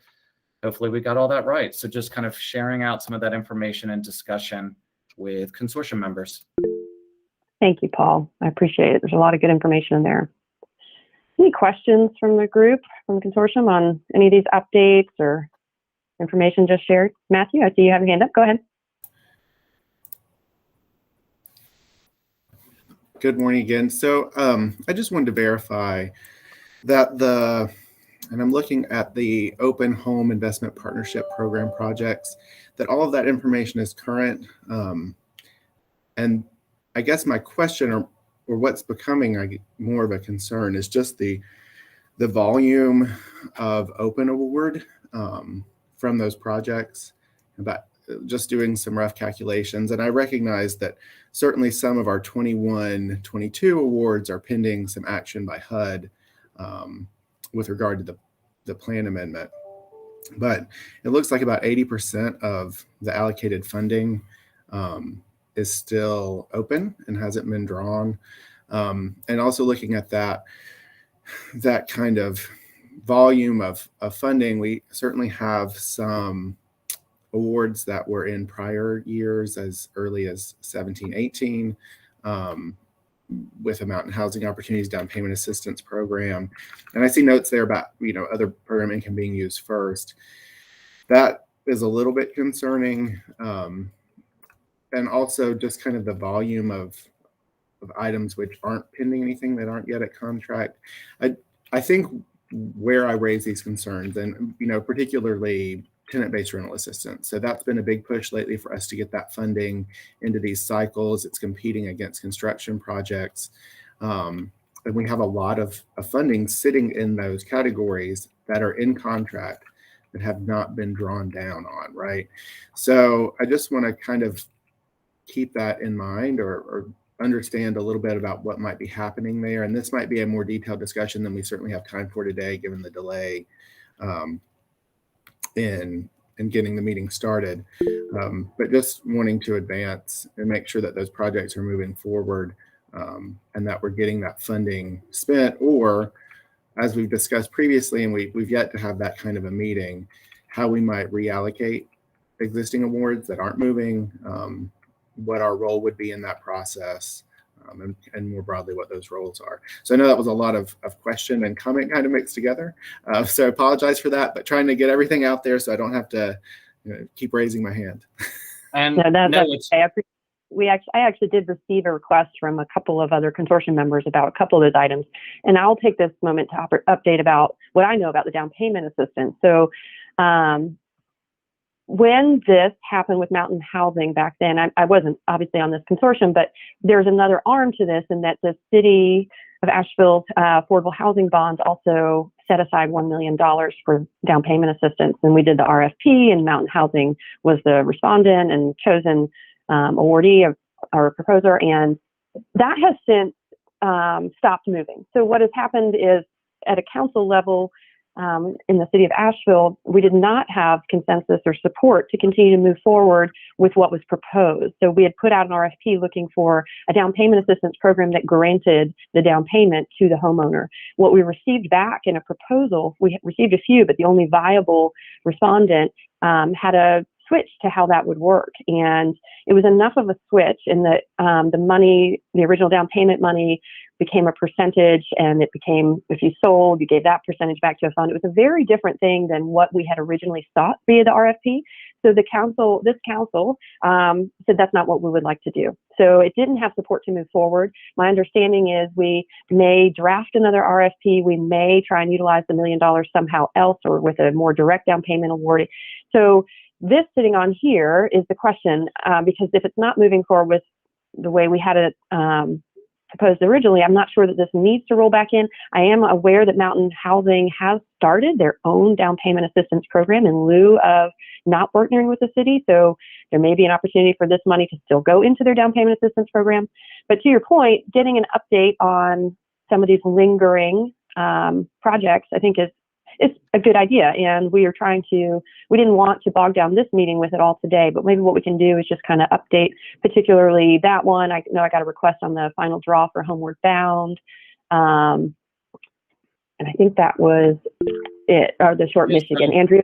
Hopefully we got all that right. So just kind of sharing out some of that information and discussion with consortium members. Thank you, Paul. I appreciate it. There's a lot of good information in there. Any questions from the group, from the consortium on any of these updates or information just shared? Matthew, I see you have your hand up. Go ahead. Good morning again. So I just wanted to verify that and I'm looking at the Open Home Investment Partnership Program projects, that all of that information is current. And I guess my question or what's becoming more of a concern is just the volume of open award from those projects. About just doing some rough calculations. And I recognize that certainly some of our 21-22 awards are pending some action by HUD with regard to the plan amendment. But it looks like about 80% of the allocated funding is still open and hasn't been drawn. And also looking at that kind of volume of funding, we certainly have some awards that were in prior years as early as 17-18 with a Mountain Housing Opportunities Down Payment Assistance Program. And I see notes there about, other program income being used first. That is a little bit concerning. And also just kind of the volume of items which aren't pending anything, that aren't yet at contract. I think where I raise these concerns, and particularly tenant-based rental assistance. So that's been a big push lately for us to get that funding into these cycles. It's competing against construction projects. And we have a lot of funding sitting in those categories that are in contract that have not been drawn down on, right? So I just want to kind of keep that in mind or understand a little bit about what might be happening there. And this might be a more detailed discussion than we certainly have time for today, given the delay in getting the meeting started. But just wanting to advance and make sure that those projects are moving forward and that we're getting that funding spent, or as we've discussed previously, and we've yet to have that kind of a meeting, how we might reallocate existing awards that aren't moving, what our role would be in that process, and more broadly what those roles are. So I know that was a lot of question and comment kind of mixed together. So I apologize for that, but trying to get everything out there so I don't have to keep raising my hand. And I actually did receive a request from a couple of other consortium members about a couple of those items. And I'll take this moment to update about what I know about the down payment assistance. So when this happened with Mountain Housing back then, I wasn't obviously on this consortium, but there's another arm to this, in that the city of Asheville affordable housing bonds also set aside $1 million for down payment assistance. And we did the RFP, and Mountain Housing was the respondent and chosen awardee of our proposer. And that has since stopped moving. So what has happened is at a council level in the city of Asheville, we did not have consensus or support to continue to move forward with what was proposed. So we had put out an RFP looking for a down payment assistance program that granted the down payment to the homeowner. What we received back in a proposal, we received a few, but the only viable respondent had a switch to how that would work. And it was enough of a switch in that the money, the original down payment money, became a percentage, and it became, if you sold, you gave that percentage back to a fund. It was a very different thing than what we had originally sought via the RFP. So this council said that's not what we would like to do. So it didn't have support to move forward. My understanding is we may draft another RFP. We may try and utilize the $1 million somehow else, or with a more direct down payment award. So this sitting on here is the question, because if it's not moving forward with the way we had it proposed originally, I'm not sure that this needs to roll back in. I am aware that Mountain Housing has started their own down payment assistance program in lieu of not partnering with the city. So there may be an opportunity for this money to still go into their down payment assistance program. But to your point, getting an update on some of these lingering projects, I think it's a good idea. And we didn't want to bog down this meeting with it all today, but maybe what we can do is just kind of update, particularly that one. I know I got a request on the final draw for Homeward Bound. And I think that was it, or the short Michigan. Andrea,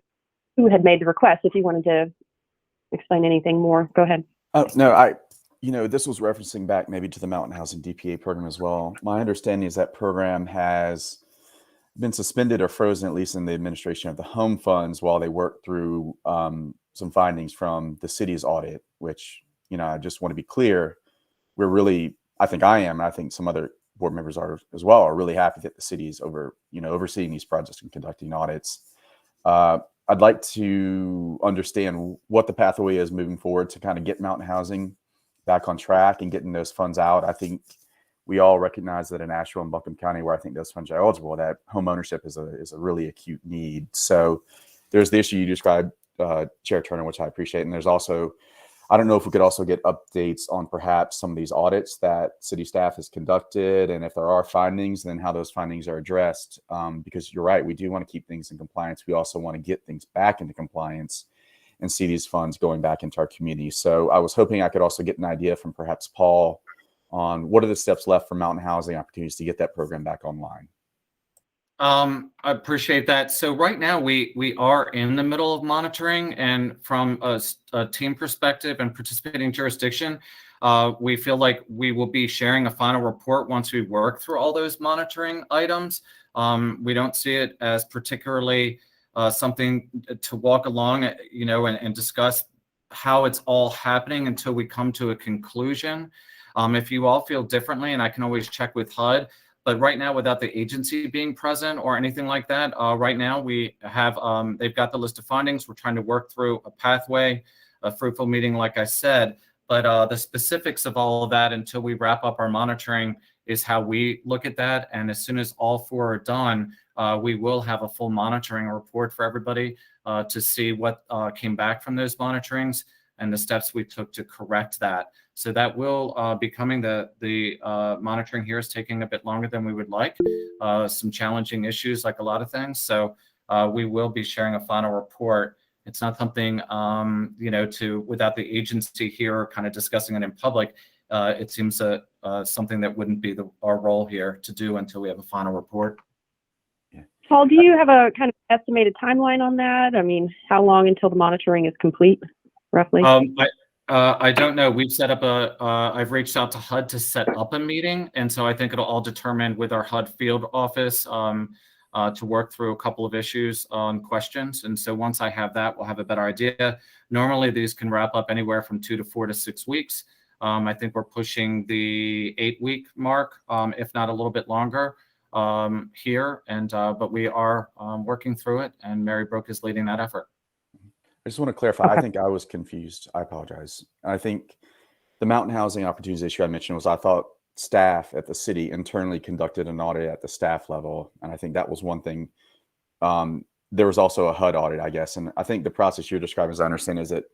who had made the request, if you wanted to explain anything more, go ahead. Oh, no, this was referencing back maybe to the Mountain Housing DPA program as well. My understanding is that program has been suspended or frozen, at least in the administration of the home funds, while they work through some findings from the city's audit, which, I just want to be clear, I think I am, and I think some other board members are as well, are really happy that the city is overseeing these projects and conducting audits. I'd like to understand what the pathway is moving forward to kind of get Mountain Housing back on track and getting those funds out. I think we all recognize that in Asheville and Buncombe County, where I think those funds are eligible, that home ownership is a really acute need. So there's the issue you described, Chair Turner, which I appreciate. And there's also, I don't know if we could also get updates on perhaps some of these audits that city staff has conducted, and if there are findings, then how those findings are addressed. Because you're right, we do want to keep things in compliance. We also want to get things back into compliance and see these funds going back into our community. So I was hoping I could also get an idea from perhaps Paul on what are the steps left for Mountain Housing opportunities to get that program back online. I appreciate that. So right now we are in the middle of monitoring, and from a team perspective and participating jurisdiction, we feel like we will be sharing a final report once we work through all those monitoring items. We don't see it as particularly something to walk along, and discuss how it's all happening until we come to a conclusion. If you all feel differently, and I can always check with HUD, but right now, without the agency being present or anything like that, right now we have, they've got the list of findings. We're trying to work through a pathway, a fruitful meeting, like I said, but the specifics of all of that until we wrap up our monitoring is how we look at that. And as soon as all four are done, we will have a full monitoring report for everybody to see what came back from those monitorings and the steps we took to correct that. So that will be coming. The monitoring here is taking a bit longer than we would like. Some challenging issues, like a lot of things. So we will be sharing a final report. It's not something, without the agency here kind of discussing it in public. It seems something that wouldn't be our role here to do until we have a final report. Paul, do you have a kind of estimated timeline on that? I mean, how long until the monitoring is complete, roughly? I don't know. We've set up I've reached out to HUD to set up a meeting. And so I think it'll all determine with our HUD field office to work through a couple of issues on questions. And so once I have that, we'll have a better idea. Normally these can wrap up anywhere from 2 to 4 to 6 weeks. I think we're pushing the 8-week mark, if not a little bit longer here. And but we are working through it, and Mary Brooke is leading that effort. I just want to clarify. Okay. I think I was confused. I apologize. I think the Mountain Housing opportunities issue I mentioned was, I thought staff at the city internally conducted an audit at the staff level. And I think that was one thing. There was also a HUD audit, I guess. And I think the process you're describing, as I understand, is that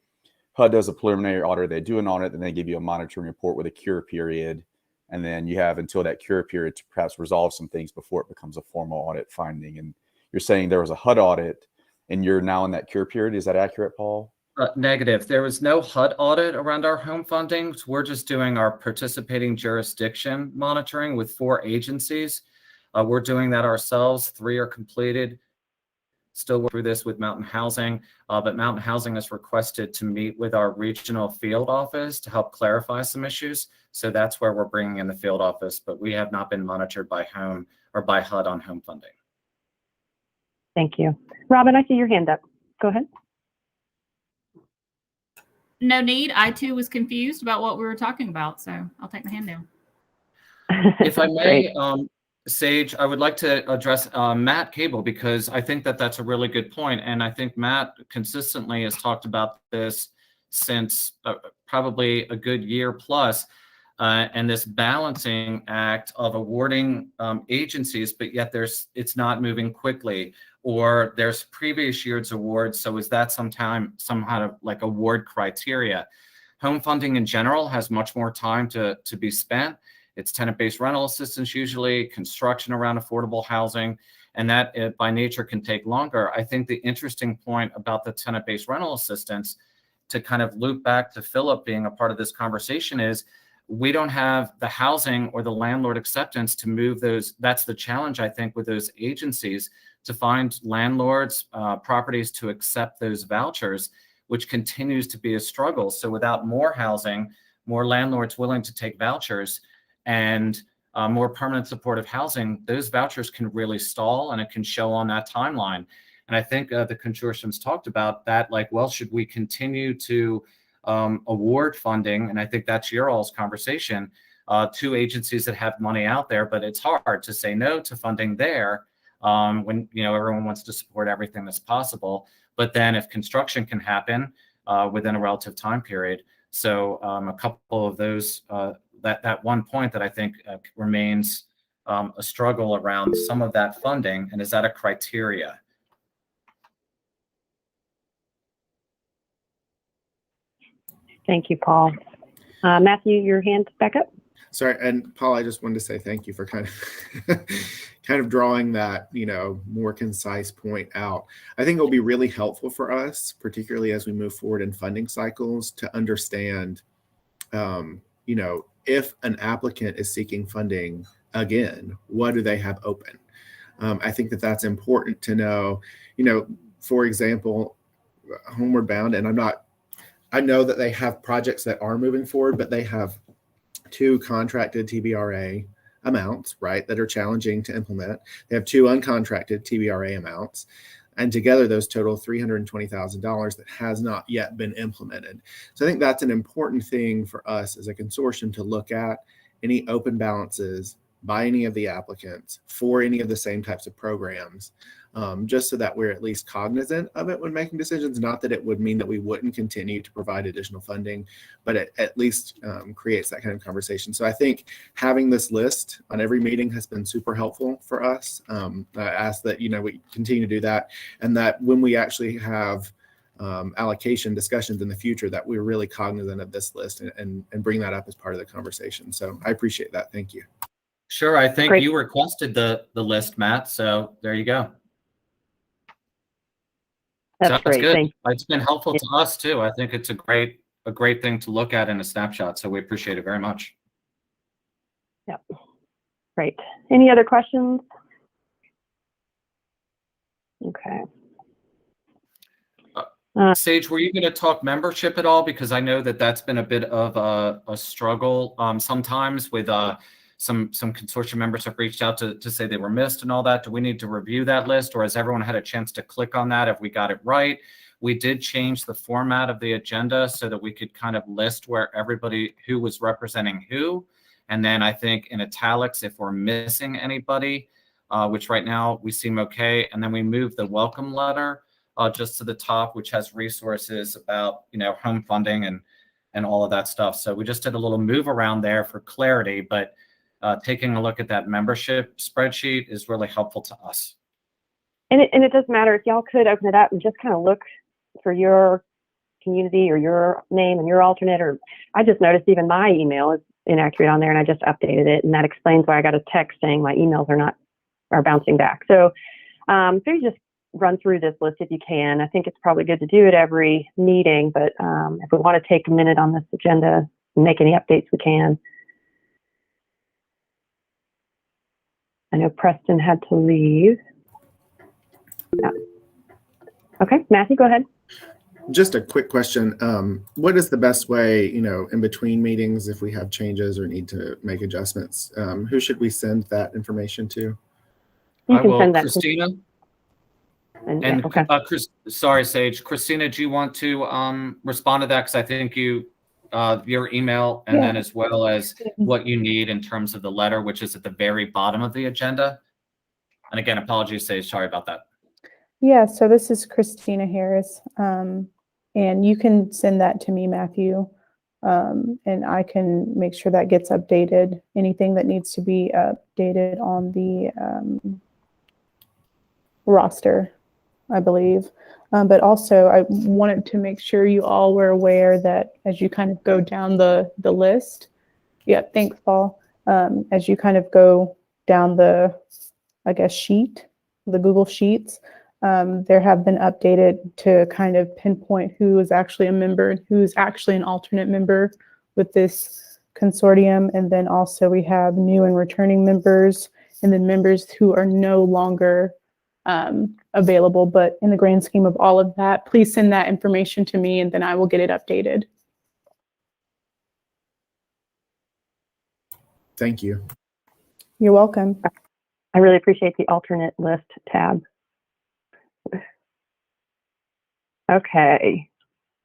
HUD does a preliminary audit. They do an audit, and they give you a monitoring report with a cure period. And then you have until that cure period to perhaps resolve some things before it becomes a formal audit finding. And you're saying there was a HUD audit and you're now in that cure period. Is that accurate, Paul? Negative. There was no HUD audit around our home funding. So we're just doing our participating jurisdiction monitoring with 4 agencies. We're doing that ourselves. 3 are completed. Still work through this with Mountain Housing, but Mountain Housing has requested to meet with our regional field office to help clarify some issues. So that's where we're bringing in the field office, but we have not been monitored by home or by HUD on home funding. Thank you. Robin, I see your hand up. Go ahead. No need. I too was confused about what we were talking about, so I'll take my hand down. If I may, Sage, I would like to address Matt Cable, because I think that that's a really good point. And I think Matt consistently has talked about this since probably a good year plus, and this balancing act of awarding agencies, but yet it's not moving quickly, or there's previous year's awards. So is that somehow like award criteria? Home funding in general has much more time to be spent. It's tenant-based rental assistance, usually construction around affordable housing, and that by nature can take longer. I think the interesting point about the tenant-based rental assistance, to kind of loop back to Philip being a part of this conversation, is we don't have the housing or the landlord acceptance to move those. That's the challenge, I think, with those agencies, to find landlords, properties to accept those vouchers, which continues to be a struggle. So without more housing, more landlords willing to take vouchers, and more permanent supportive housing, those vouchers can really stall, and it can show on that timeline. And I think the consortium's talked about that, like, well, should we continue to award funding? And I think that's your all's conversation, to agencies that have money out there, but it's hard to say no to funding there when everyone wants to support everything that's possible. But then if construction can happen within a relative time period. So a couple of those, that one point that I think remains a struggle around some of that funding, and is that a criteria? Thank you, Paul. Matthew, your hand's back up. Sorry, and Paul, I just wanted to say thank you for kind of drawing that, more concise point out. I think it'll be really helpful for us, particularly as we move forward in funding cycles, to understand, if an applicant is seeking funding again, what do they have open? I think that that's important to know. For example, Homeward Bound, and I know that they have projects that are moving forward, but they have 2 contracted TBRA amounts, right, that are challenging to implement. They have 2 uncontracted TBRA amounts, and together those total $320,000 that has not yet been implemented. So I think that's an important thing for us as a consortium to look at, any open balances by any of the applicants for any of the same types of programs, just so that we're at least cognizant of it when making decisions. Not that it would mean that we wouldn't continue to provide additional funding, but it at least creates that kind of conversation. So I think having this list on every meeting has been super helpful for us. I ask that, we continue to do that, and that when we actually have allocation discussions in the future, that we're really cognizant of this list and bring that up as part of the conversation. So I appreciate that. Thank you. Sure. I think Great. you requested the list, Matt. So there you go. That's great. good. Thank you. It's been helpful to us too. I think it's a great thing to look at in a snapshot. So we appreciate it very much. Yep. Great. Any other questions? Okay. Sage, were you going to talk membership at all? Because I know that that's been a bit of a struggle sometimes with some consortium members have reached out to say they were missed and all that. Do we need to review that list, or has everyone had a chance to click on that? If we got it right, we did change the format of the agenda so that we could kind of list where everybody who was representing who. And then I think in italics, if we're missing anybody, which right now we seem okay. And then we moved the welcome letter just to the top, which has resources about, home funding and all of that stuff. So we just did a little move around there for clarity, but taking a look at that membership spreadsheet is really helpful to us. And it doesn't matter if y'all could open it up and just kind of look for your community or your name and your alternate. Or I just noticed even my email is inaccurate on there, and I just updated it, and that explains why I got a text saying my emails are bouncing back. So you just run through this list if you can. I think it's probably good to do it every meeting, but if we want to take a minute on this agenda and make any updates, we can. I know Preston had to leave. Yeah. Okay, Matthew, go ahead. Just a quick question. What is the best way, in between meetings, if we have changes or need to make adjustments, who should we send that information to? You can send that Christina. And okay. Sorry, Sage. Christina, do you want to respond to that? Because I think your email, and then as well as what you need in terms of the letter, which is at the very bottom of the agenda. And again, apologies, Sage. Sorry about that. Yeah, so this is Christina Harris, and you can send that to me, Matthew, and I can make sure that gets updated. Anything that needs to be updated on the roster, I believe. But also, I wanted to make sure you all were aware that as you kind of go down the list, thanks, Paul. As you kind of go down the, sheet, the Google Sheets, there have been updated to kind of pinpoint who is actually a member and who is actually an alternate member with this consortium. And then also we have new and returning members, and then members who are no longer available. But in the grand scheme of all of that, please send that information to me, and then I will get it updated. Thank you. You're welcome. I really appreciate the alternate list tab. Okay,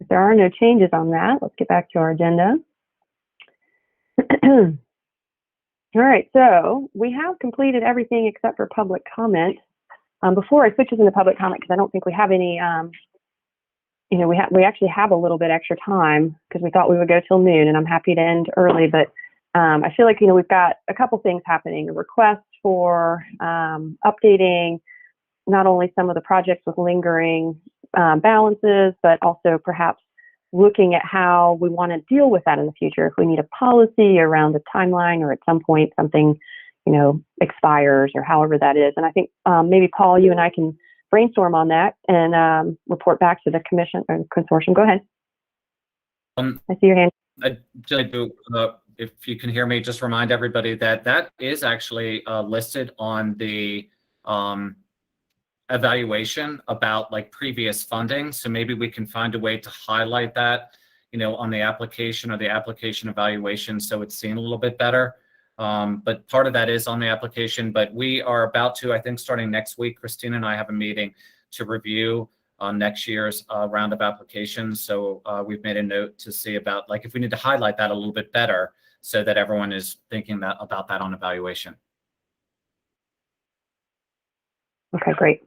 if there are no changes on that, let's get back to our agenda. All right, so we have completed everything except for public comment. Before I switch into public comment, because I don't think we have any, we actually have a little bit extra time because we thought we would go till noon, and I'm happy to end early, but I feel like, we've got a couple things happening. A request for updating not only some of the projects with lingering balances, but also perhaps looking at how we want to deal with that in the future. If we need a policy around the timeline, or at some point something, expires, or however that is. And I think maybe Paul, you and I can brainstorm on that and report back to the commission or consortium. Go ahead. I see your hand. If you can hear me, just remind everybody that is actually listed on the evaluation about previous funding. So maybe we can find a way to highlight that, on the application or the application evaluation, so it's seen a little bit better. But part of that is on the application, but we are about to, I think starting next week, Christina and I have a meeting to review next year's round of applications. So we've made a note to see about if we need to highlight that a little bit better so that everyone is thinking about that on evaluation. Okay, great.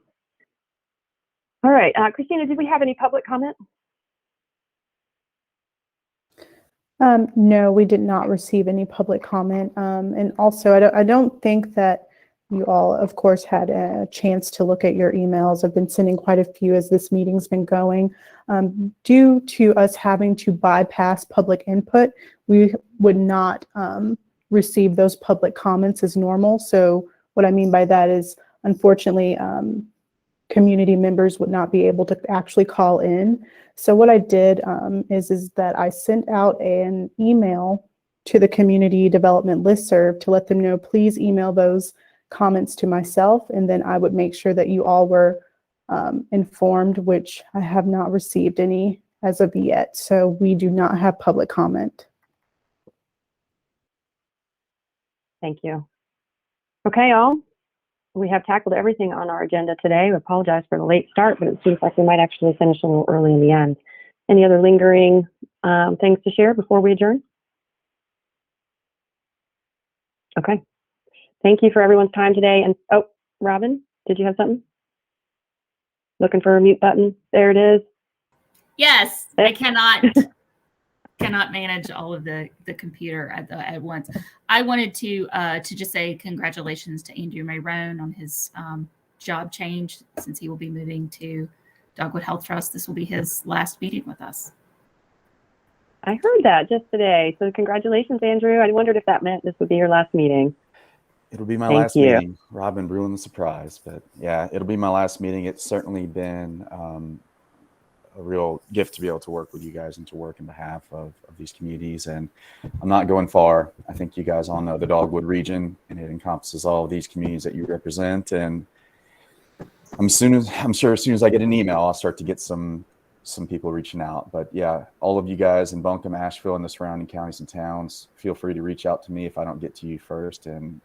All right, Christina, did we have any public comment? No, we did not receive any public comment. And also, I don't think that you all, of course, had a chance to look at your emails. I've been sending quite a few as this meeting's been going. Due to us having to bypass public input, we would not receive those public comments as normal. So what I mean by that is, unfortunately, community members would not be able to actually call in. So what I did is that I sent out an email to the community development listserv to let them know, please email those comments to myself, and then I would make sure that you all were informed, which I have not received any as of yet. So we do not have public comment. Thank you. Okay, all. We have tackled everything on our agenda today. We apologize for the late start, but it seems like we might actually finish a little early in the end. Any other lingering things to share before we adjourn? Okay. Thank you for everyone's time today. And oh, Robin, did you have something? Looking for a mute button. There it is. Yes, I cannot cannot manage all of the computer at once. I wanted to just say congratulations to Andrew Mayrone on his job change, since he will be moving to Dogwood Health Trust. This will be his last meeting with us. I heard that just today. So congratulations, Andrew. I wondered if that meant this would be your last meeting. It'll be my Thank last you. meeting. Robin ruined the surprise, but yeah, it'll be my last meeting. It's certainly been a real gift to be able to work with you guys and to work in behalf of these communities. And I'm not going far. I think you guys all know the Dogwood region, and it encompasses all of these communities that you represent. And I'm sure as soon as I get an email, I'll start to get some people reaching out. But yeah, all of you guys in Buncombe, Asheville, and the surrounding counties and towns, feel free to reach out to me if I don't get to you first. And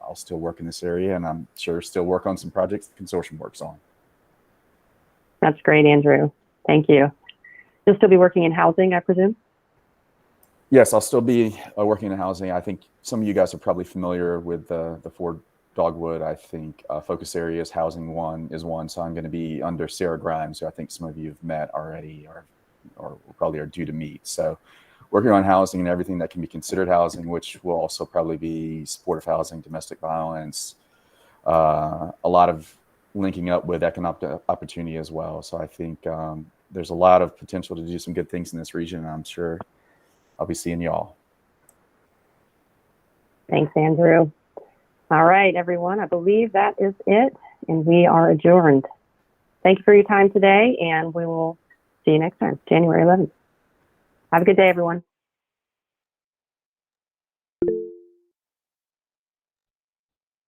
I'll still work in this area, and I'm sure still work on some projects the consortium works on. That's great, Andrew. Thank you. You'll still be working in housing, I presume? Yes, I'll still be working in housing. I think some of you guys are probably familiar with the Ford Dogwood. I think focus areas, housing is one. So I'm going to be under Sarah Grimes, who I think some of you have met already or probably are due to meet. So working on housing and everything that can be considered housing, which will also probably be supportive housing, domestic violence, a lot of linking up with economic opportunity as well. So I think there's a lot of potential to do some good things in this region, and I'm sure I'll be seeing y'all. Thanks, Andrew. All right, everyone. I believe that is it, and we are adjourned. Thank you for your time today, and we will see you next time, January 11th. Have a good day, everyone.